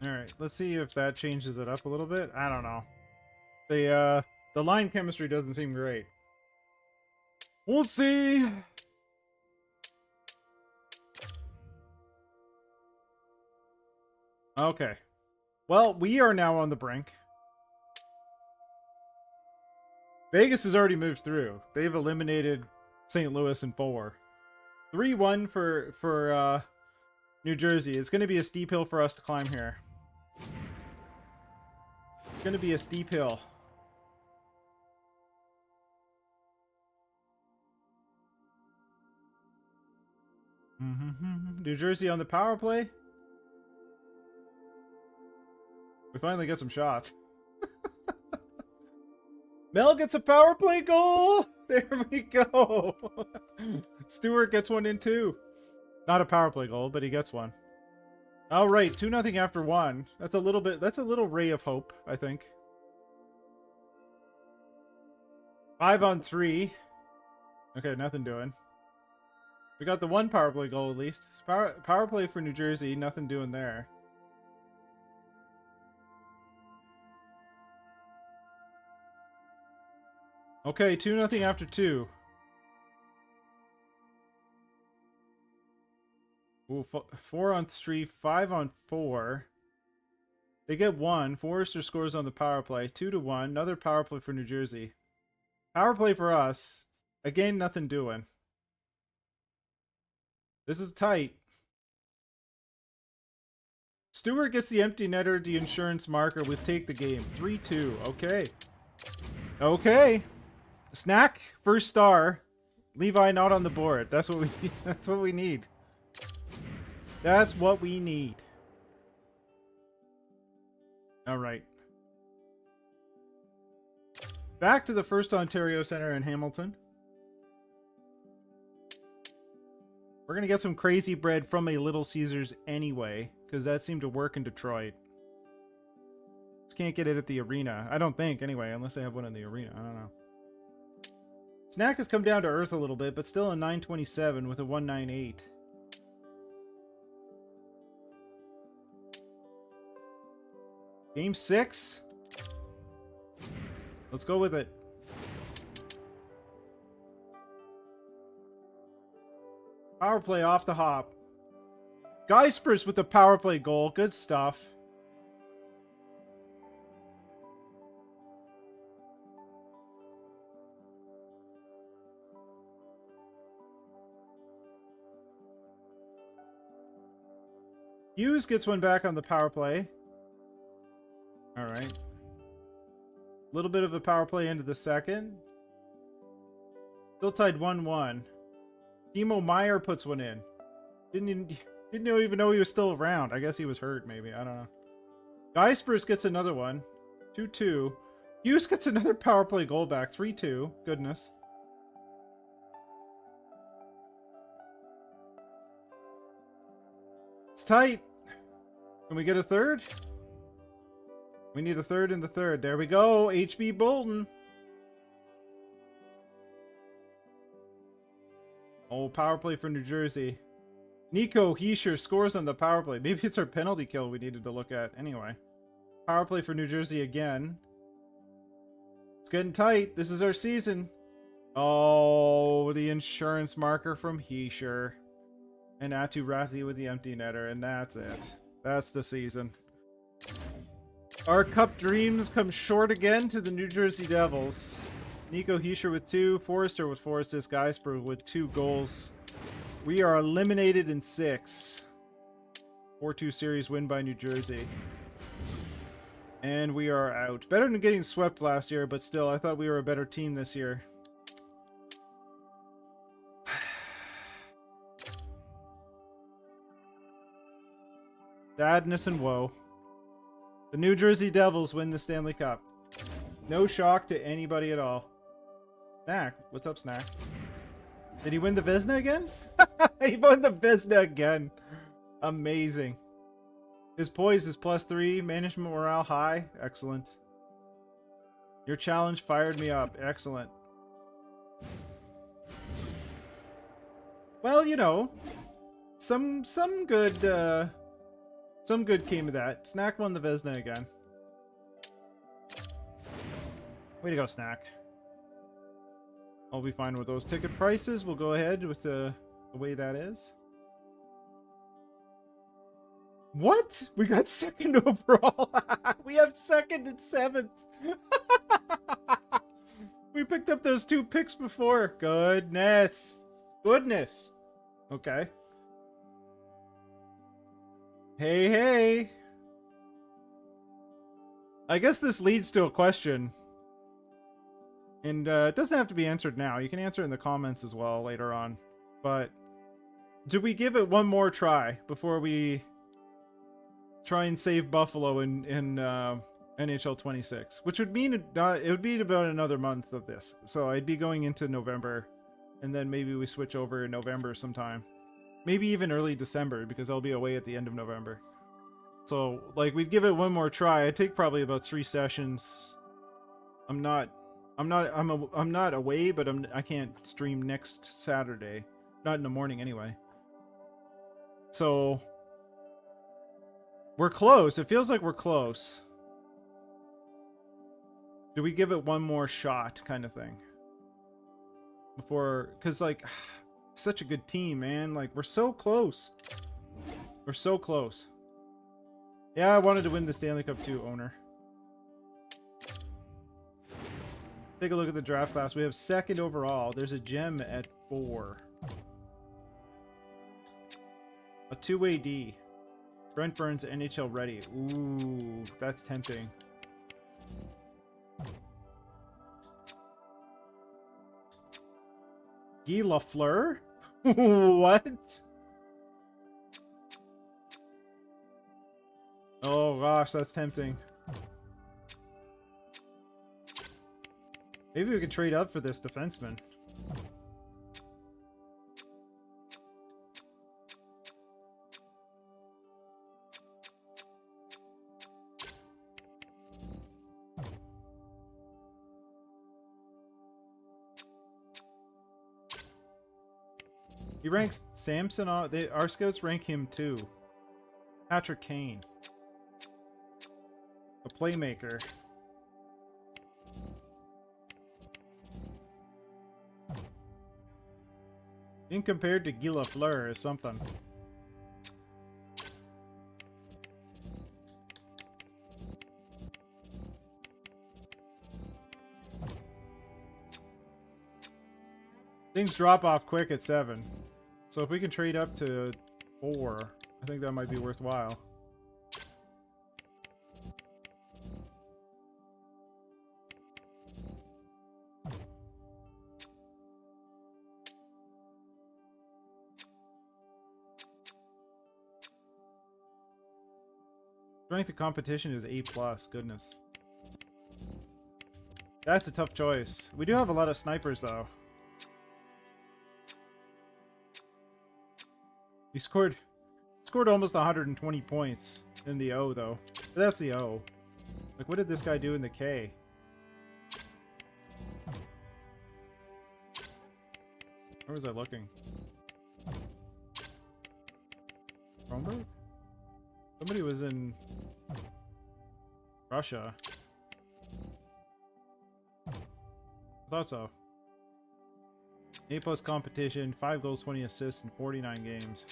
Alright, let's see if that changes it up a little bit. I don't know. The line chemistry doesn't seem great. We'll see. Okay. Well, we are now on the brink. Vegas has already moved through. They've eliminated St. Louis in 4. 3-1 for New Jersey. It's going to be a steep hill for us to climb here. It's going to be a steep hill. New Jersey on the power play. We finally get some shots. Mel gets a power play goal. There we go. Stewart gets one in too. Not a power play goal, but he gets one. All right, 2-0 after 1. That's a little ray of hope, I think. 5-on-3. Okay, nothing doing. We got the 1 power play goal at least. Power play for New Jersey, nothing doing there. Okay, 2-0 after 2. Ooh, 4-on-3, 5-on-4. They get 1. Forrester scores on the power play. 2-1. Another power play for New Jersey. Power play for us. Again, nothing doing. This is tight. Stewart gets the empty netter, the insurance marker with take the game. 3-2. Okay. Okay. Snack, first star. Levi not on the board. That's what we need. That's what we need. That's what we need. All right. Back to the First Ontario Center in Hamilton. We're going to get some crazy bread from a Little Caesars anyway, because that seemed to work in Detroit. Just can't get it at the arena. I don't think, anyway, unless they have one in the arena. I don't know. Snack has come down to earth a little bit, but still a 927 with a 198. Game 6. Let's go with it. Power play off the hop. Geispers with the power play goal. Good stuff. Hughes gets one back on the power play. All right. A little bit of a power play into the second. Still tied 1-1. Timo Meyer puts one in. Didn't even know he was still around. I guess he was hurt, maybe. I don't know. Geispers gets another one. 2-2. Hughes gets another power play goal back. 3-2. Goodness. It's tight. Can we get a third? We need a third in the third. There we go. H.B Bolton. Oh, power play for New Jersey. Nico Hischier scores on the power play. Maybe it's our penalty kill we needed to look at. Anyway. Power play for New Jersey again. It's getting tight. This is our season. Oh, the insurance marker from Hischier. And Atu Ratti with the empty netter. And that's it. That's the season. Our cup dreams come short again to the New Jersey Devils. Nico Hischier with 2. Forrester with 4 assists. Geisberg with 2 goals. We are eliminated in 6. 4-2 series win by New Jersey. And we are out. Better than getting swept last year, but still, I thought we were a better team this year. Sadness and woe. The New Jersey Devils win the Stanley Cup. No shock to anybody at all. Snack. What's up, Snack? Did he win the Vezina again? He won the Vezina again. Amazing. His poise is +3. Management morale high. Excellent. Your challenge fired me up. Excellent. Well, you know, some good Some good came of that. Snack won the Vezina again. Way to go, Snack. I'll be fine with those ticket prices. We'll go ahead with the way that is. What? We got second overall. We have second and seventh. We picked up those 2 picks before. Goodness. Goodness. Okay. Hey, hey. I guess this leads to a question. And it doesn't have to be answered now. You can answer it in the comments as well later on. But do we give it one more try before we try and save Buffalo in NHL 26? Which would mean it would be about another month of this. So I'd be going into November. And then maybe we switch over in November sometime. Maybe even early December, because I'll be away at the end of November. So, like, we'd give it one more try. I'd take probably about 3 sessions. I'm not away, but I can't stream next Saturday. Not in the morning anyway. So we're close. It feels like we're close. Do we give it one more shot kind of thing? Before, because like, such a good team, man. Like, we're so close. We're so close. Yeah, I wanted to win the Stanley Cup too, owner. Take a look at the draft class. We have second overall. There's a gem at 4. A 2-way D. Brent Burns, NHL ready. Ooh, that's tempting. Guy Lafleur? What? Oh gosh, that's tempting. Maybe we could trade up for this defenseman. He ranks Samson. Our scouts rank him too. Patrick Kane, a playmaker. In compared to Guy Lafleur is something. Things drop off quick at 7. So if we can trade up to 4, I think that might be worthwhile. Strength of competition is A+. Goodness. That's a tough choice. We do have a lot of snipers though. He scored almost 120 points in the O though. But that's the O. Like, what did this guy do in the K? Where was I looking? Kronberg? Somebody was in Russia. I thought so. A+ competition, 5 goals, 20 assists in 49 games.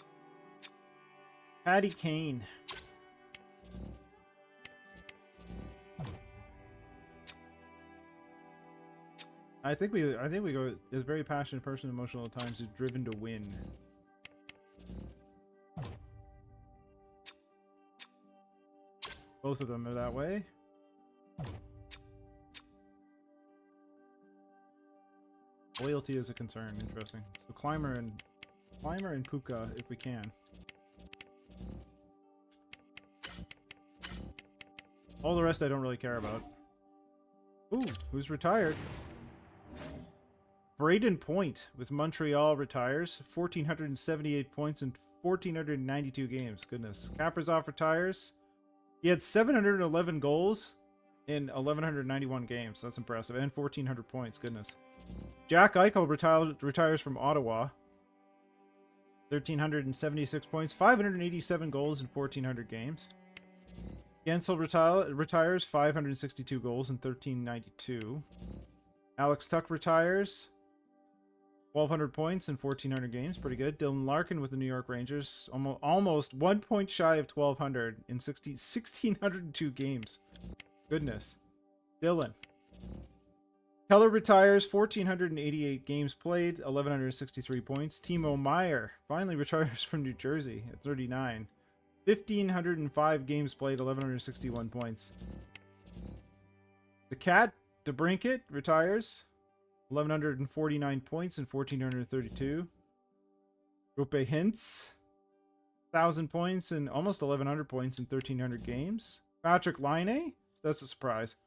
Patty Kane. I think we go is a very passionate person, emotional at times, who's driven to win. Both of them are that way. Loyalty is a concern. Interesting. So Climber and Puka if we can. All the rest I don't really care about. Ooh, who's retired? Braden Point with Montreal retires. 1,478 points in 1,492 games. Goodness. Kaprizov retires. He had 711 goals in 1,191 games. That's impressive. And 1,400 points. Goodness. Jack Eichel retires from Ottawa. 1,376 points, 587 goals in 1,400 games. Gensel retires, 562 goals in 1,392. Alex Tuck retires, 1,200 points in 1,400 games. Pretty good. Dylan Larkin with the New York Rangers, almost 1 point shy of 1,200 in 1,602 games. Goodness. Dylan. Keller retires, 1,488 games played, 1,163 points. Timo Meyer finally retires from New Jersey at 39. 1,505 games played, 1,161 points. The Cat, DeBrincat, retires, 1,149 points in 1,432. Rupe Hintz, 1,000 points and almost 1,100 points in 1,300 games. Patrick Laine, that's a surprise.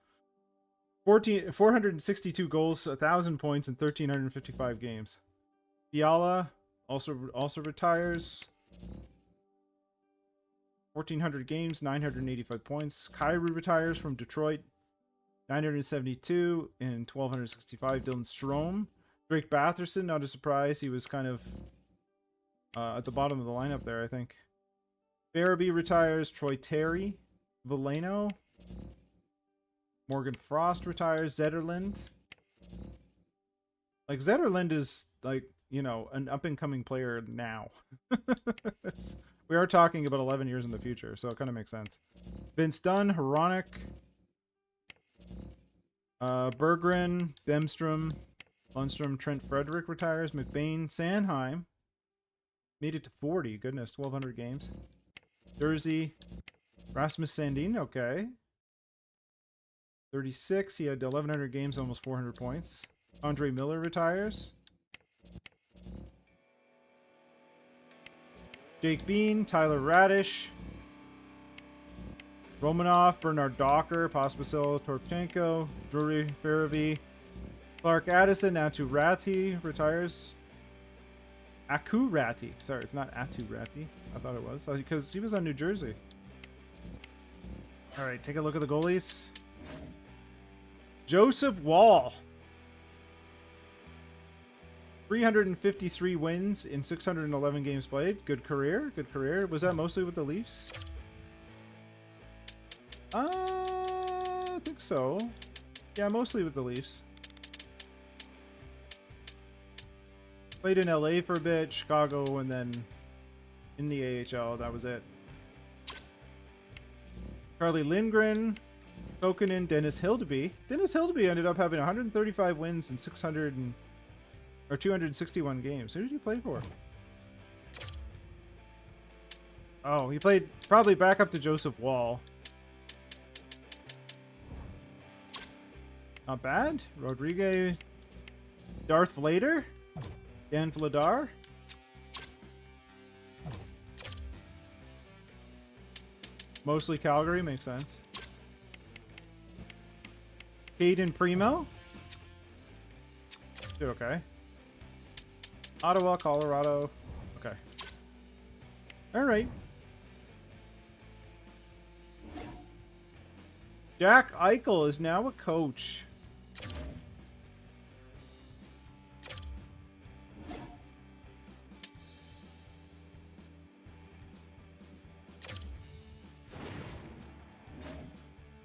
462 goals, 1,000 points in 1,355 games. Fiala also retires. 1,400 games, 985 points. Kyrou retires from Detroit. 972 in 1,265. Dylan Strome. Drake Batherson, not a surprise. He was kind of at the bottom of the lineup there, I think. Farabee retires. Troy Terry. Veleno. Morgan Frost retires. Zetterlund. Like, Zetterlund is, like, you know, an up-and-coming player now. We are talking about 11 years in the future, so it kind of makes sense. Vince Dunn, Hronek, Berggren, Bemstrom, Lundstrom, Trent Frederick retires. McBain, Sanheim made it to 40. Goodness, 1,200 games. Jersey, Rasmus Sandin, okay. 36. He had 1,100 games, almost 400 points. Andre Miller retires. Jake Bean, Tyler Radish, Romanov, Bernard Docker, Pospisil, Torchenko, Drury Farabee, Clark Addison, Atu Ratti retires. Aku Ratti. Sorry, it's not Atu Ratti. I thought it was, because he was on New Jersey. All right, take a look at the goalies. Joseph Wall. 353 wins in 611 games played. Good career. Good career. Was that mostly with the Leafs? I think so. Yeah, mostly with the Leafs. Played in LA for a bit, Chicago, and then in the AHL. That was it. Charlie Lindgren, Kokkonen, Dennis Hildeby. Dennis Hildeby ended up having 135 wins in 261 games. Who did he play for? Oh, he played probably back up to Joseph Wall. Not bad. Rodriguez, Darth Vlader, Dan Vladar. Mostly Calgary, makes sense. Caden Primo. Did okay. Ottawa, Colorado. Okay. All right. Jack Eichel is now a coach.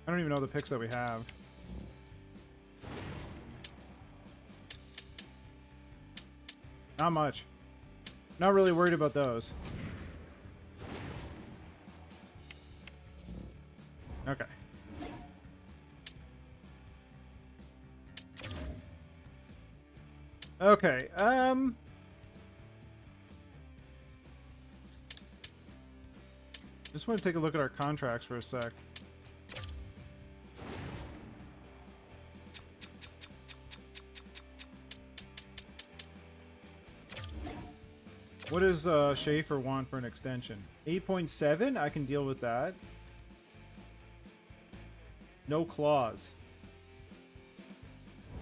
I don't even know the picks that we have. Not much. Not really worried about those. Okay. Okay, just want to take a look at our contracts for a sec. What does Schaefer want for an extension? 8.7? I can deal with that. No clause.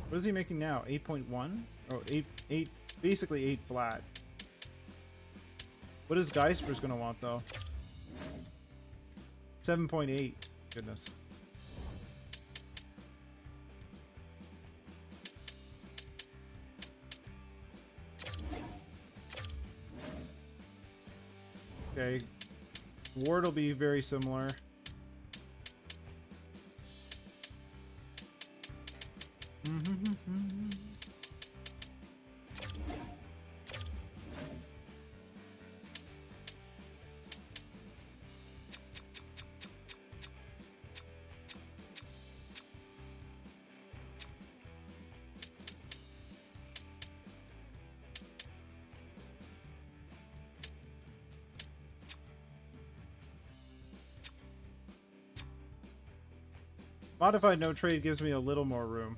What is he making now? 8.1? Oh, 8, basically 8 flat. What is Geisper's gonna want though? 7.8. Goodness. Okay. Ward will be very similar. Modified no trade gives me a little more room.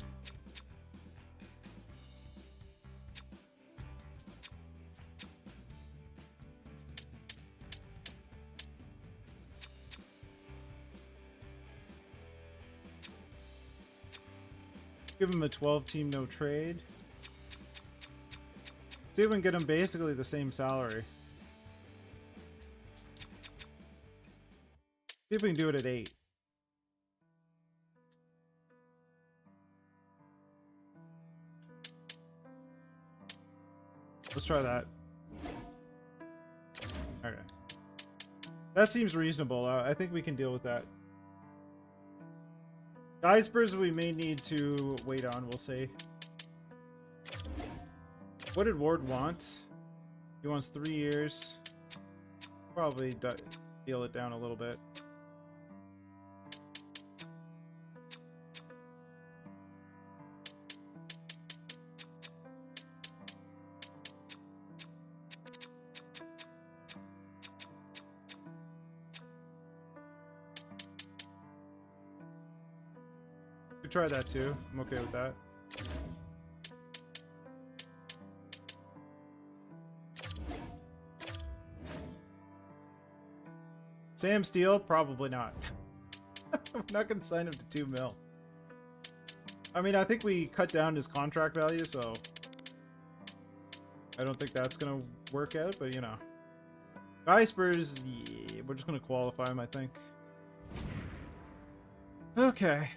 Give him a 12-team no trade. See if we can get him basically the same salary. See if we can do it at 8. Let's try that. Okay. That seems reasonable. I think we can deal with that. Icebergs we may need to wait on, we'll see. What did Ward want? He wants 3 years. Probably deal it down a little bit. Try that too. I'm okay with that. Sam Steele? Probably not. We're not going to sign him to 2 mil. I mean, I think we cut down his contract value, so I don't think that's going to work out, but you know. Icebergs, yeah, we're just going to qualify him, I think. Okay.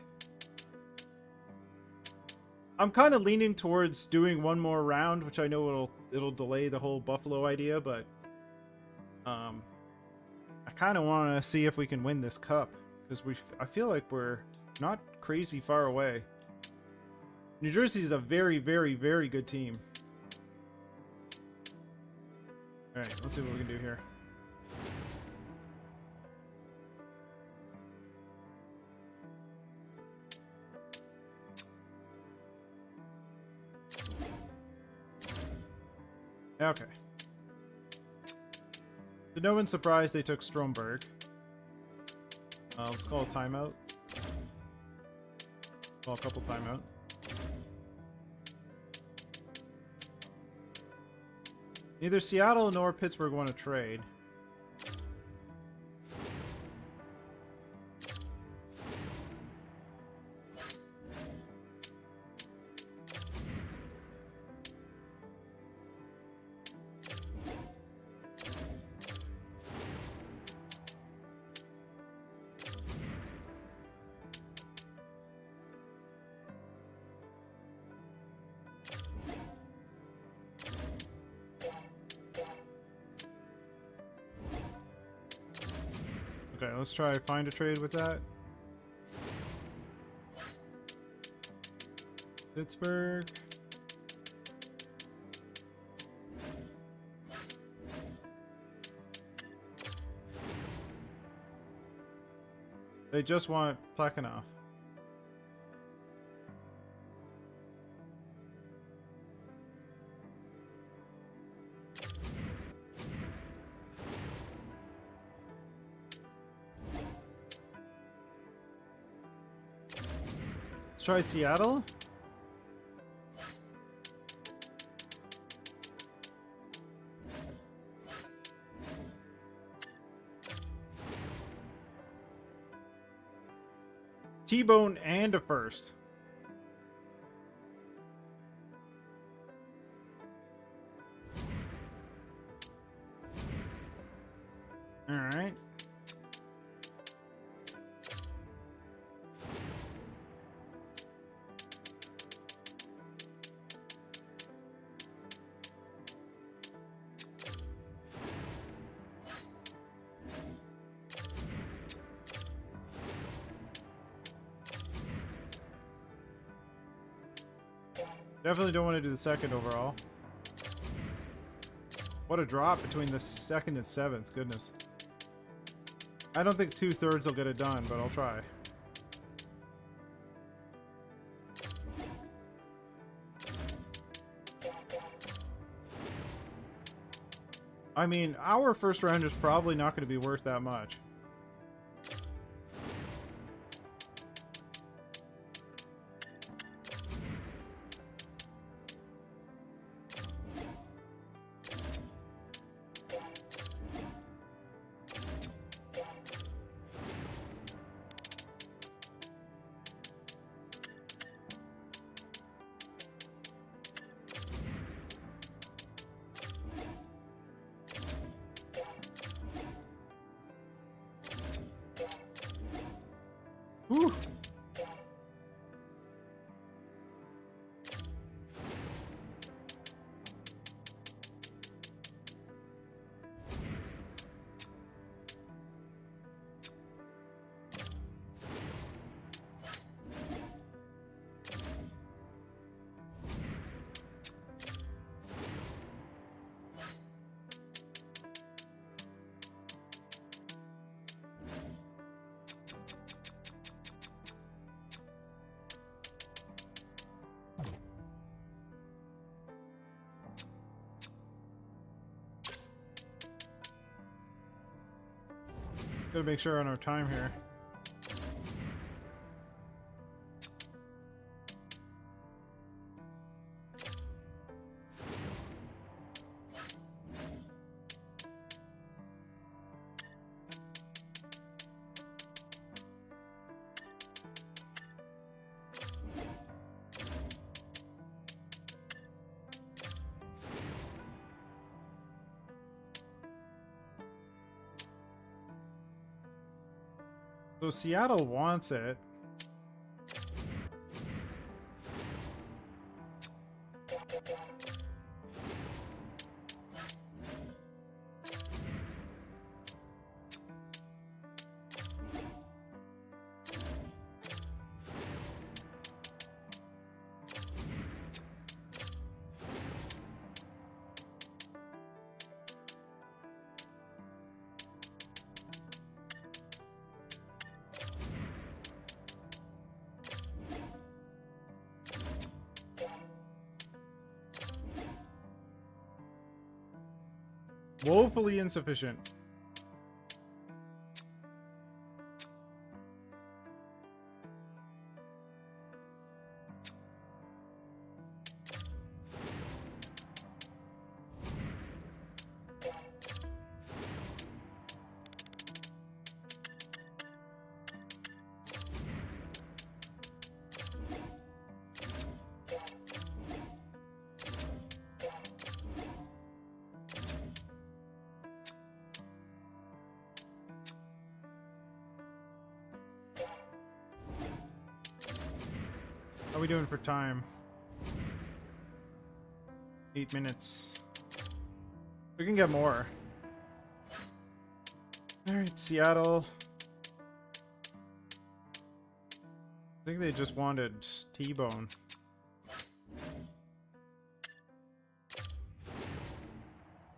I'm kind of leaning towards doing one more round, which I know it'll delay the whole Buffalo idea, but I kind of want to see if we can win this cup because I feel like we're not crazy far away. New Jersey is a very, very, very good team. All right, let's see what we can do here. Okay. To no one's surprise, they took Stromberg. Let's call a timeout. Call a couple timeout. Neither Seattle nor Pittsburgh want to trade. Okay, let's try find a trade with that. Pittsburgh. They just want Plekhanov. Let's try Seattle. T-Bone and a first. All right. Definitely don't want to do the second overall. What a drop between the second and seventh. Goodness. I don't think 2/3 will get it done, but I'll try. I mean, our first round is probably not going to be worth that much. Whew. Gotta make sure on our time here. So Seattle wants it. Woefully insufficient. How are we doing for time? 8 minutes. We can get more. Alright, Seattle. I think they just wanted T-Bone.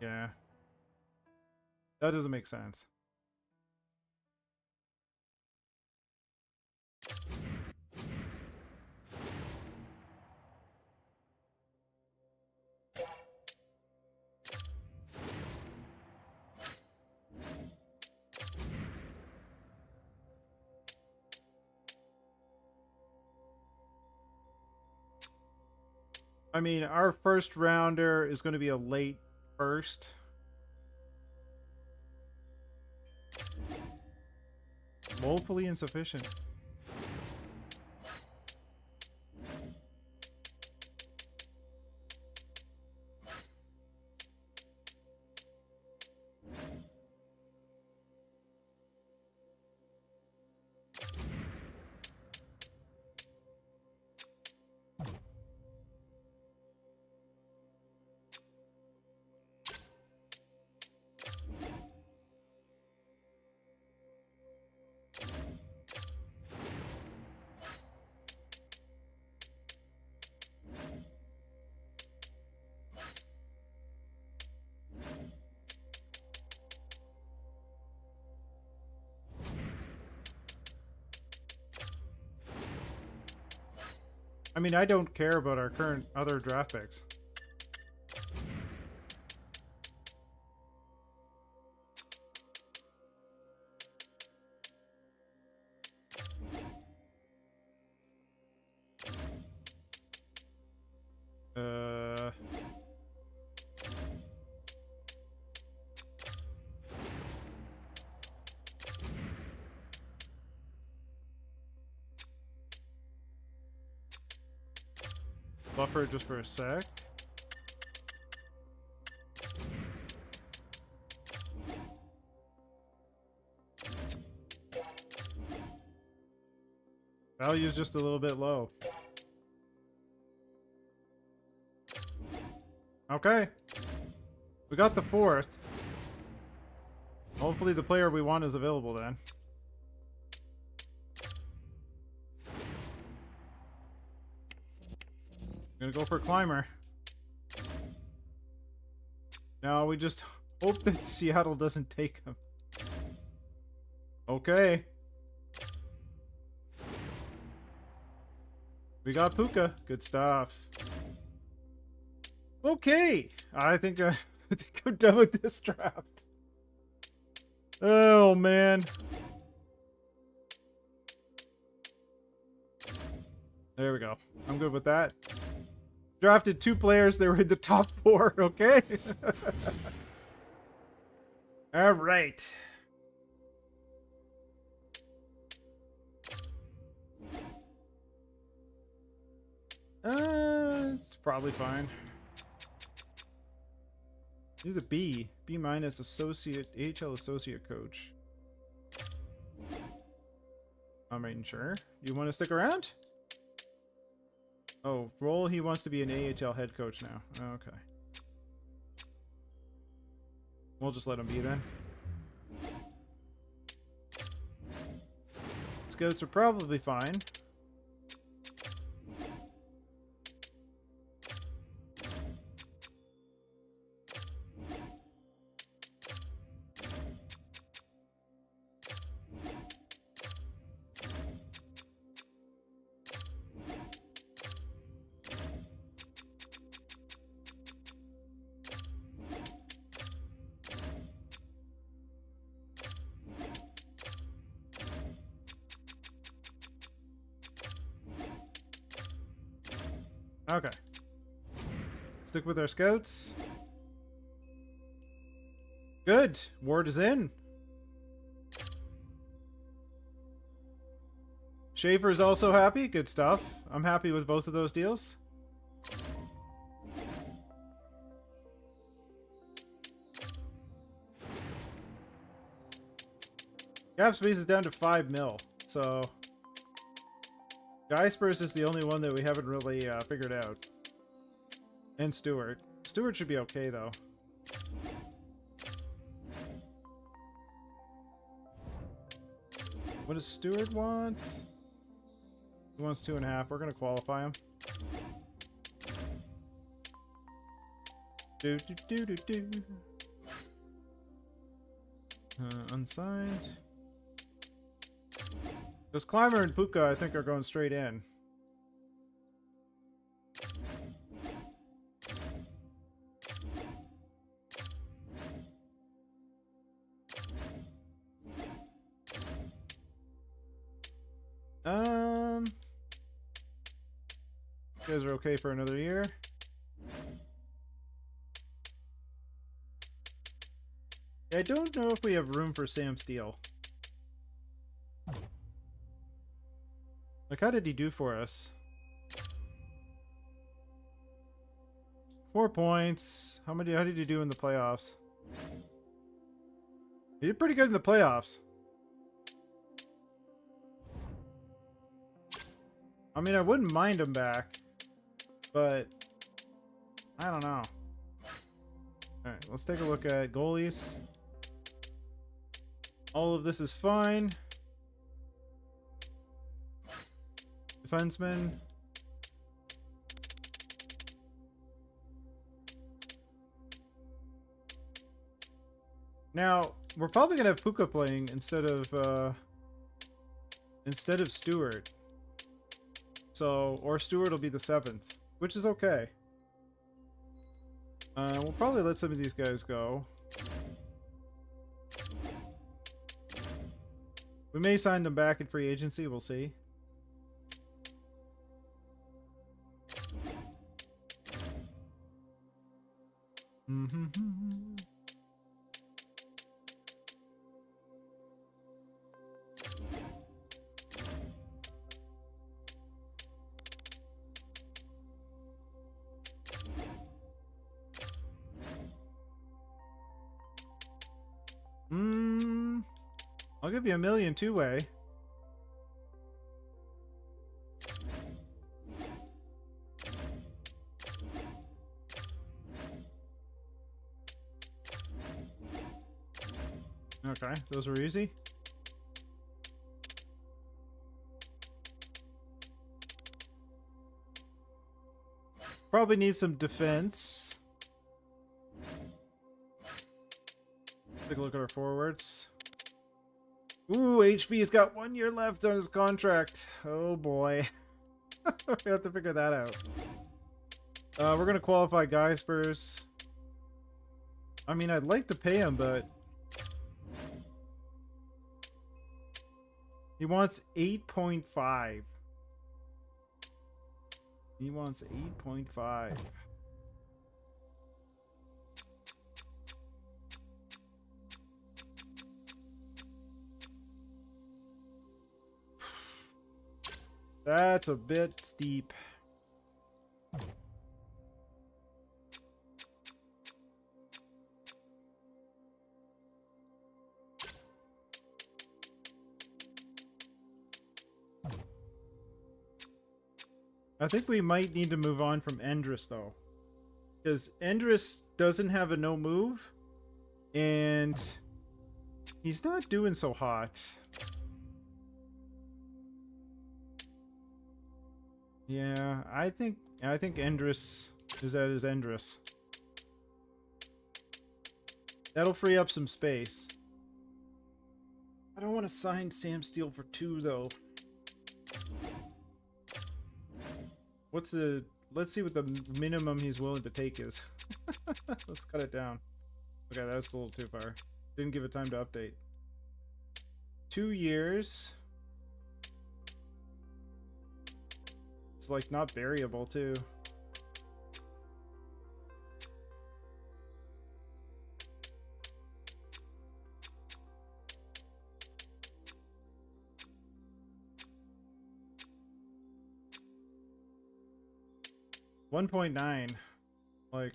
Yeah. That doesn't make sense. I mean, our first rounder is going to be a late first. Woefully insufficient. I mean, I don't care about our current other draft picks. Buffer just for a sec. Value's just a little bit low. Okay. We got the 4th. Hopefully the player we want is available then. Gonna go for Climber. No, we just hope that Seattle doesn't take him. Okay. We got Puka. Good stuff. Okay. I think I'm done with this draft. Oh, man. There we go. I'm good with that. Drafted 2 players. They were in the top 4. Okay. All right. It's probably fine. He's a B. B minus associate, AHL associate coach. I'm not sure. Do you want to stick around? Oh, role, he wants to be an AHL head coach now. Okay. We'll just let him be then. Scouts are probably fine. Okay. Stick with our scouts. Good. Ward is in. Schaefer's also happy. Good stuff. I'm happy with both of those deals. Cap space is down to 5 mil, so Geispers is the only one that we haven't really figured out. And Stewart. Stewart should be okay, though. What does Stewart want? He wants 2.5. We're going to qualify him. Unsigned. Because Climber and Puka, I think, are going straight in. You guys are okay for another year. I don't know if we have room for Sam Steele. Like, how did he do for us? 4 points. How did he do in the playoffs? He did pretty good in the playoffs. I mean, I wouldn't mind him back, but I don't know. Alright, let's take a look at goalies. All of this is fine. Defenseman. Now, we're probably gonna have Puka playing instead of Stewart. So, or Stewart will be the 7th, which is okay. We'll probably let some of these guys go. We may sign them back in free agency, we'll see. I'll give you $1 million two-way. Okay, those were easy. Probably need some defense. Take a look at our forwards. Ooh, HB's got 1 year left on his contract. Oh boy. We have to figure that out. We're going to qualify Geispers. I mean, I'd like to pay him, but... he wants 8.5. He wants 8.5. That's a bit steep. I think we might need to move on from Endress, though. Because Endress doesn't have a no move. And he's not doing so hot. Yeah, I think Endress is at his Endress. That'll free up some space. I don't want to sign Sam Steele for 2, though. What's the... let's see what the minimum he's willing to take is. Let's cut it down. Okay, that's a little too far. Didn't give it time to update. 2 years. It's like not variable too. $1.9. Like,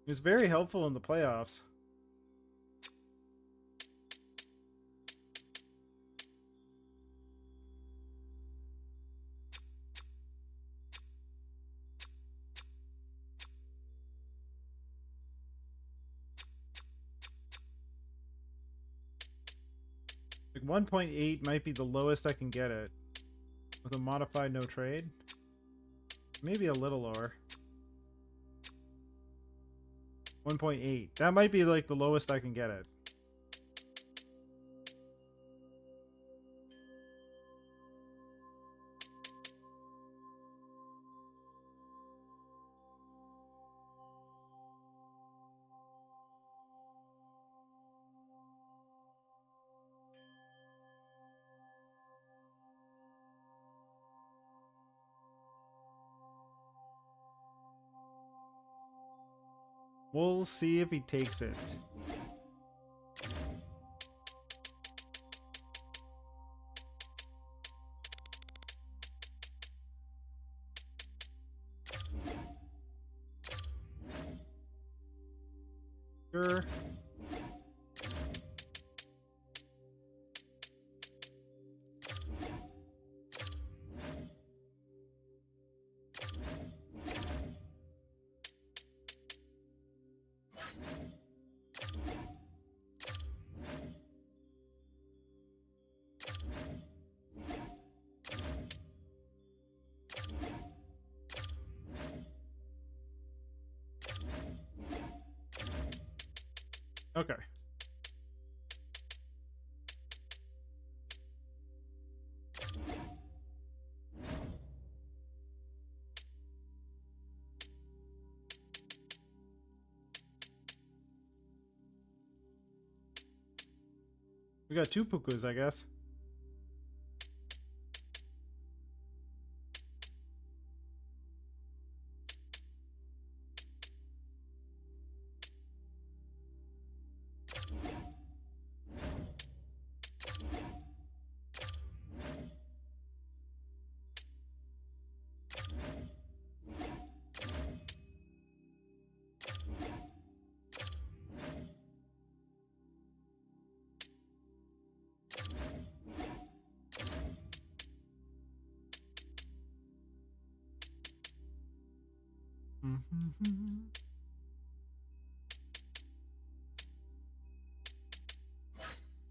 he was very helpful in the playoffs. Like 1.8 might be the lowest I can get it. With a modified no trade. Maybe a little lower. 1.8. That might be like the lowest I can get it. We'll see if he takes it. Sure. Okay. We got 2 Pukas, I guess.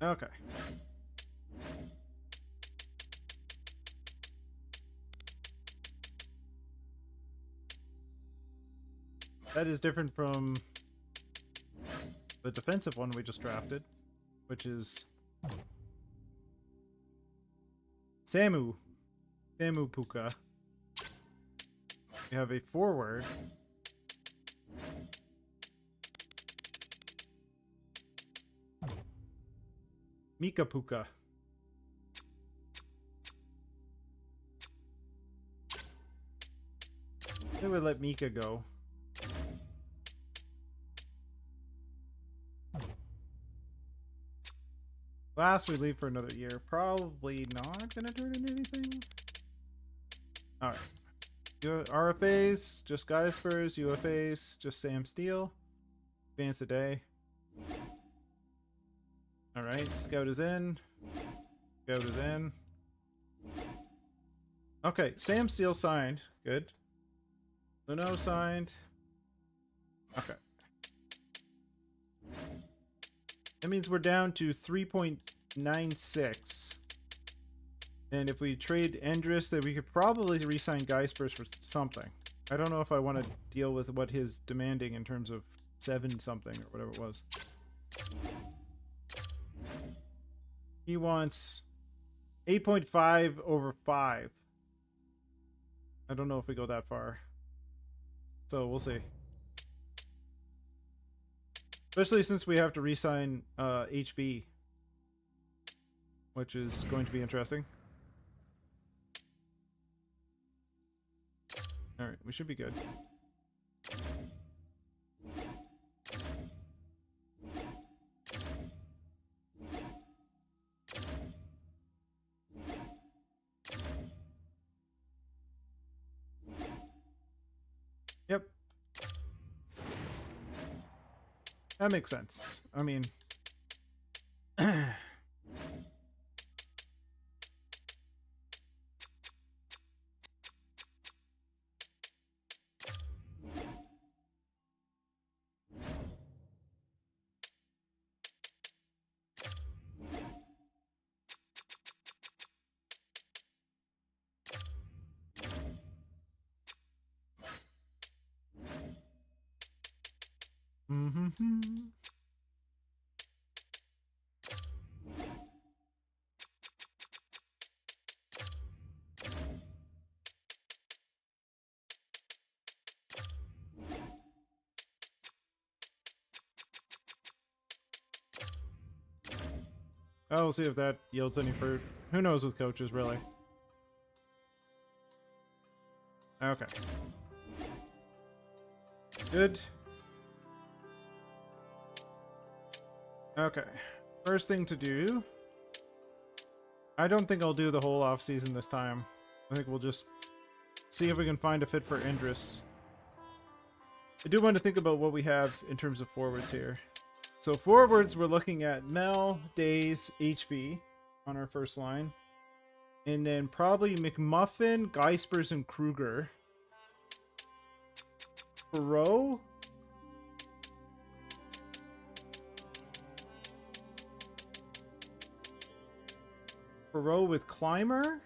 Okay. That is different from the defensive one we just drafted, which is Samu Puka. We have a forward. Mika Puka. They would let Mika go. Last we leave for another year. Probably not gonna turn into anything. Alright. RFAs, just Geispers. UFAs, just Sam Steele. Advance a day. Alright, Scout is in. Scout is in. Okay, Sam Steele signed. Good. Luno signed. Okay. That means we're down to 3.96. And if we trade Endris, then we could probably re-sign Geispers for something. I don't know if I want to deal with what he's demanding in terms of 7 something or whatever it was. He wants 8.5 over 5. I don't know if we go that far. So we'll see. Especially since we have to re-sign HB. Which is going to be interesting. Alright, we should be good. Yep. That makes sense. I mean... I'll see if that yields any fruit. Who knows with coaches, really. Okay. Good. Okay. First thing to do... I don't think I'll do the whole off-season this time. I think we'll just see if we can find a fit for Endris. I do want to think about what we have in terms of forwards here. So forwards, we're looking at Mel, Days, HB on our first line. And then probably McMuffin, Geispers, and Kruger. Perot. Perot with Clymer.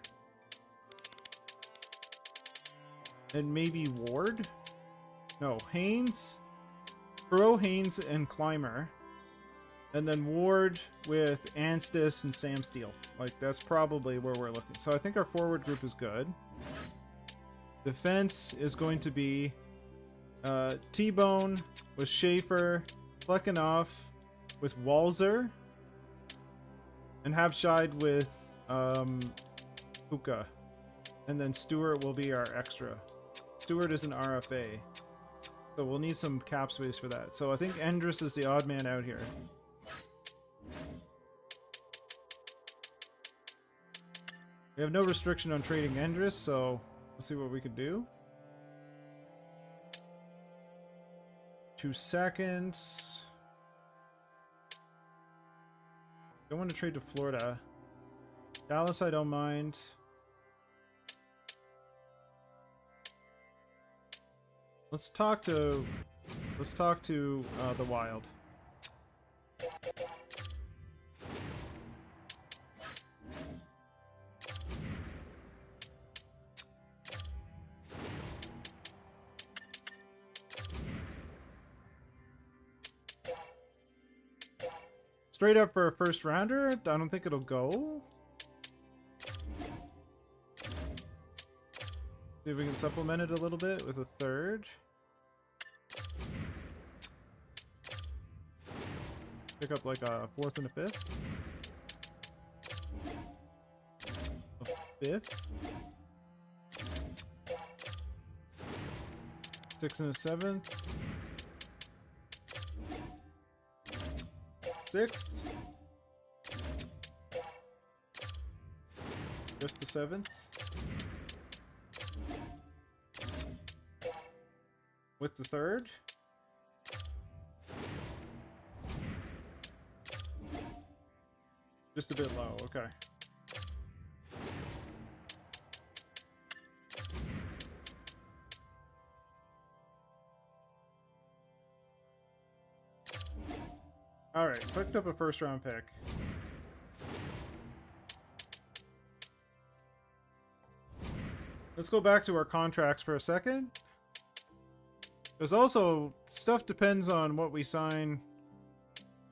And maybe Ward. No, Haynes. Perot, Haynes, and Clymer. And then Ward with Anstis and Sam Steele. Like, that's probably where we're looking. So I think our forward group is good. Defense is going to be T-Bone with Schaefer, Plekhanov with Walzer. And Habshide with Puka. And then Stewart will be our extra. Stewart is an RFA. So we'll need some cap space for that. So I think Endress is the odd man out here. We have no restriction on trading Endress, so let's see what we can do. 2 seconds. Don't want to trade to Florida. Dallas, I don't mind. Let's talk to the Wild. Straight up for a first rounder? I don't think it'll go. See if we can supplement it a little bit with a third. Pick up like a fourth and a fifth. A fifth. 6 and a seventh. 6th. Just the 7th. With the 3rd. Just a bit low, okay. Alright, picked up a first round pick. Let's go back to our contracts for a second. There's also, stuff depends on what we sign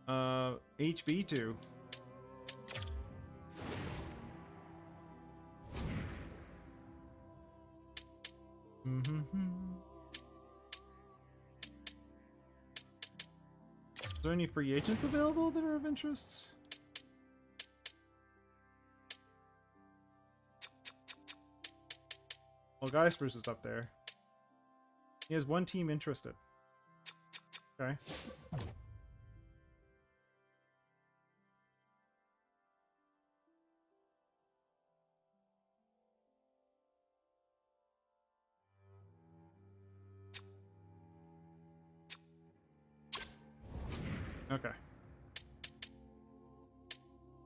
HB to. Is there any free agents available that are of interest? Well, Geisper's is up there. He has one team interested. Okay. Okay.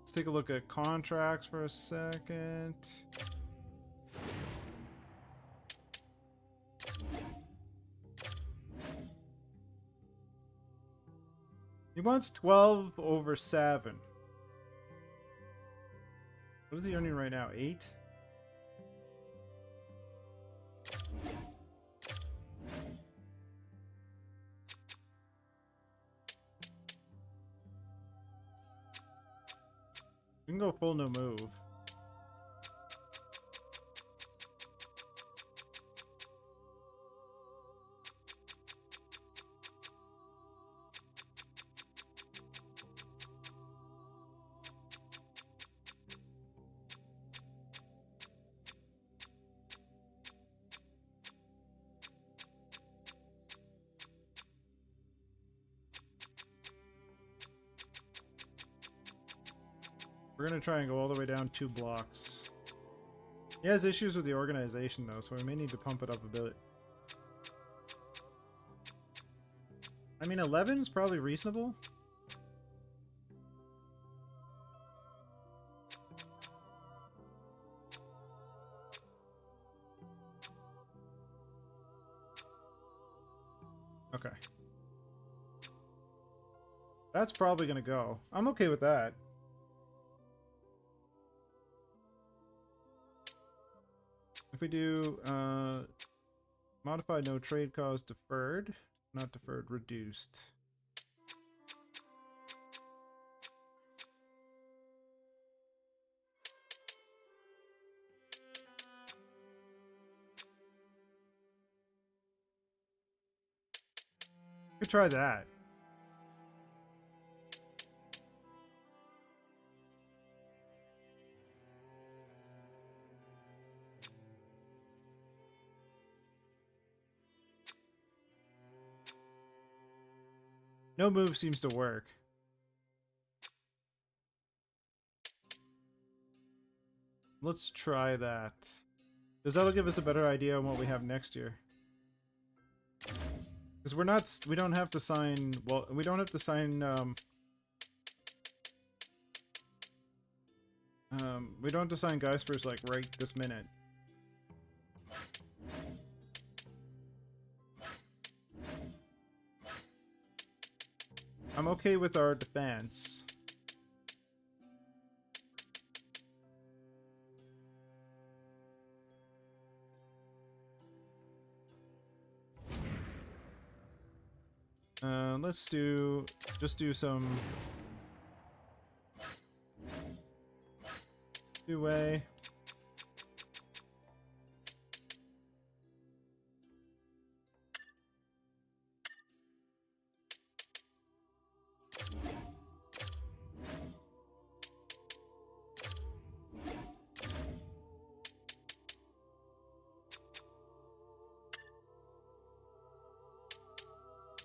Let's take a look at contracts for a second. He wants 12 over 7. What is he earning right now? 8? We can go full no move. We're gonna try and go all the way down 2 blocks. He has issues with the organization though, so we may need to pump it up a bit. I mean, 11 is probably reasonable. Okay. That's probably gonna go. I'm okay with that. If we do modified no trade cause deferred, not deferred, reduced. Could try that. No move seems to work. Let's try that. Because that'll give us a better idea on what we have next year. Because we don't have to sign, well, we don't have to sign, we don't have to sign guys first, like, right this minute. I'm okay with our defense. Let's just do some two-way.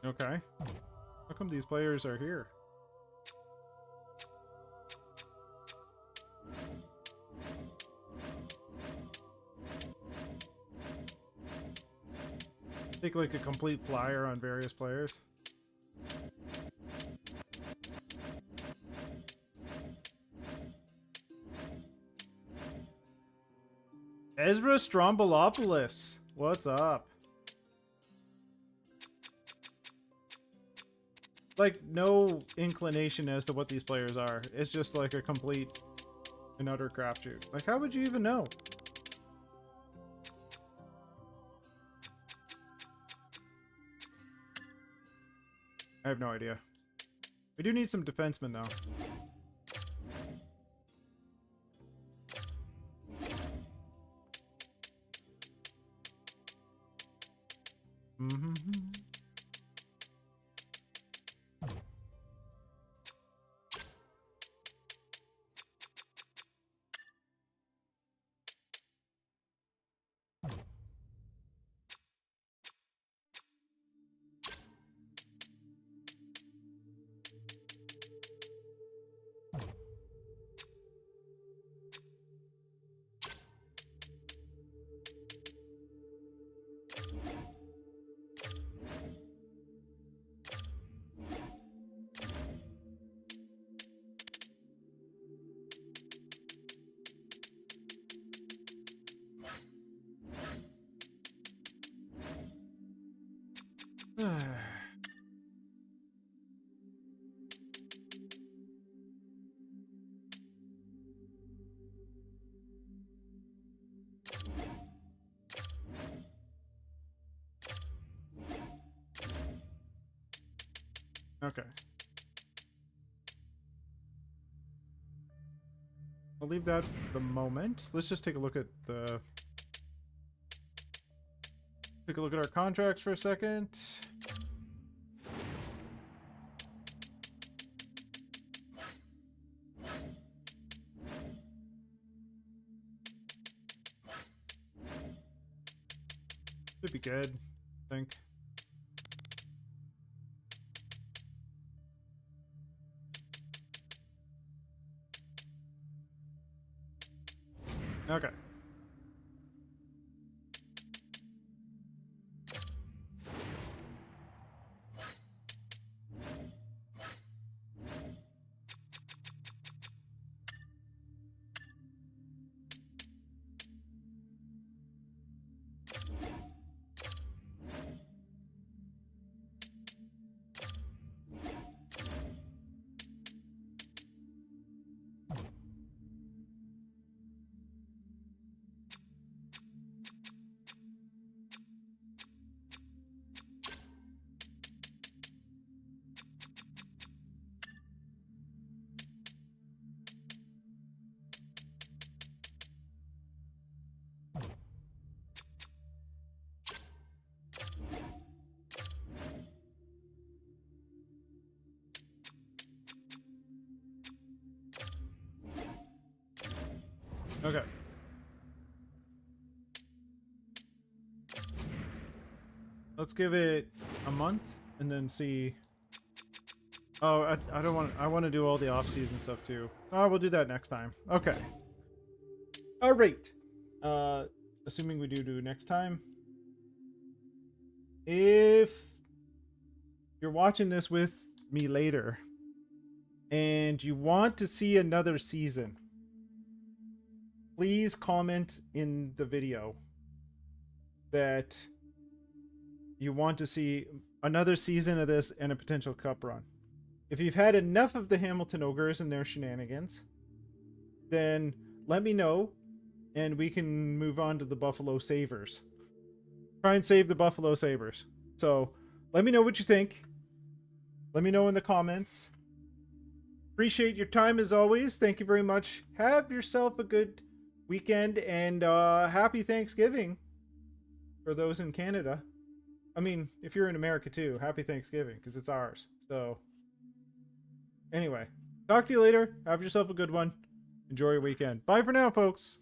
Okay. How come these players are here? Take like a complete flyer on various players. Ezra Strombolopoulos, what's up? Like, no inclination as to what these players are. It's just like a complete and utter crapshoot. Like, how would you even know? I have no idea. We do need some defensemen, though. Mm-hmm. Okay. I'll leave that for the moment. Let's just take a look at the... Take a look at our contracts for a second. Should be good, I think. Okay. Okay. Let's give it a month and then see Oh, I don't want. I want to do all the off-season stuff too. Oh, we'll do that next time. Okay. All right. Assuming we do next time. If you're watching this with me later, and you want to see another season, please comment in the video that you want to see another season of this and a potential cup run. If you've had enough of the Hamilton Ogres and their shenanigans, then let me know and we can move on to the Buffalo Sabres. Try and save the Buffalo Sabres. So let me know what you think. Let me know in the comments. Appreciate your time as always. Thank you very much. Have yourself a good weekend and happy Thanksgiving for those in Canada. I mean, if you're in America too, happy Thanksgiving because it's ours. So anyway, talk to you later. Have yourself a good one. Enjoy your weekend. Bye for now, folks.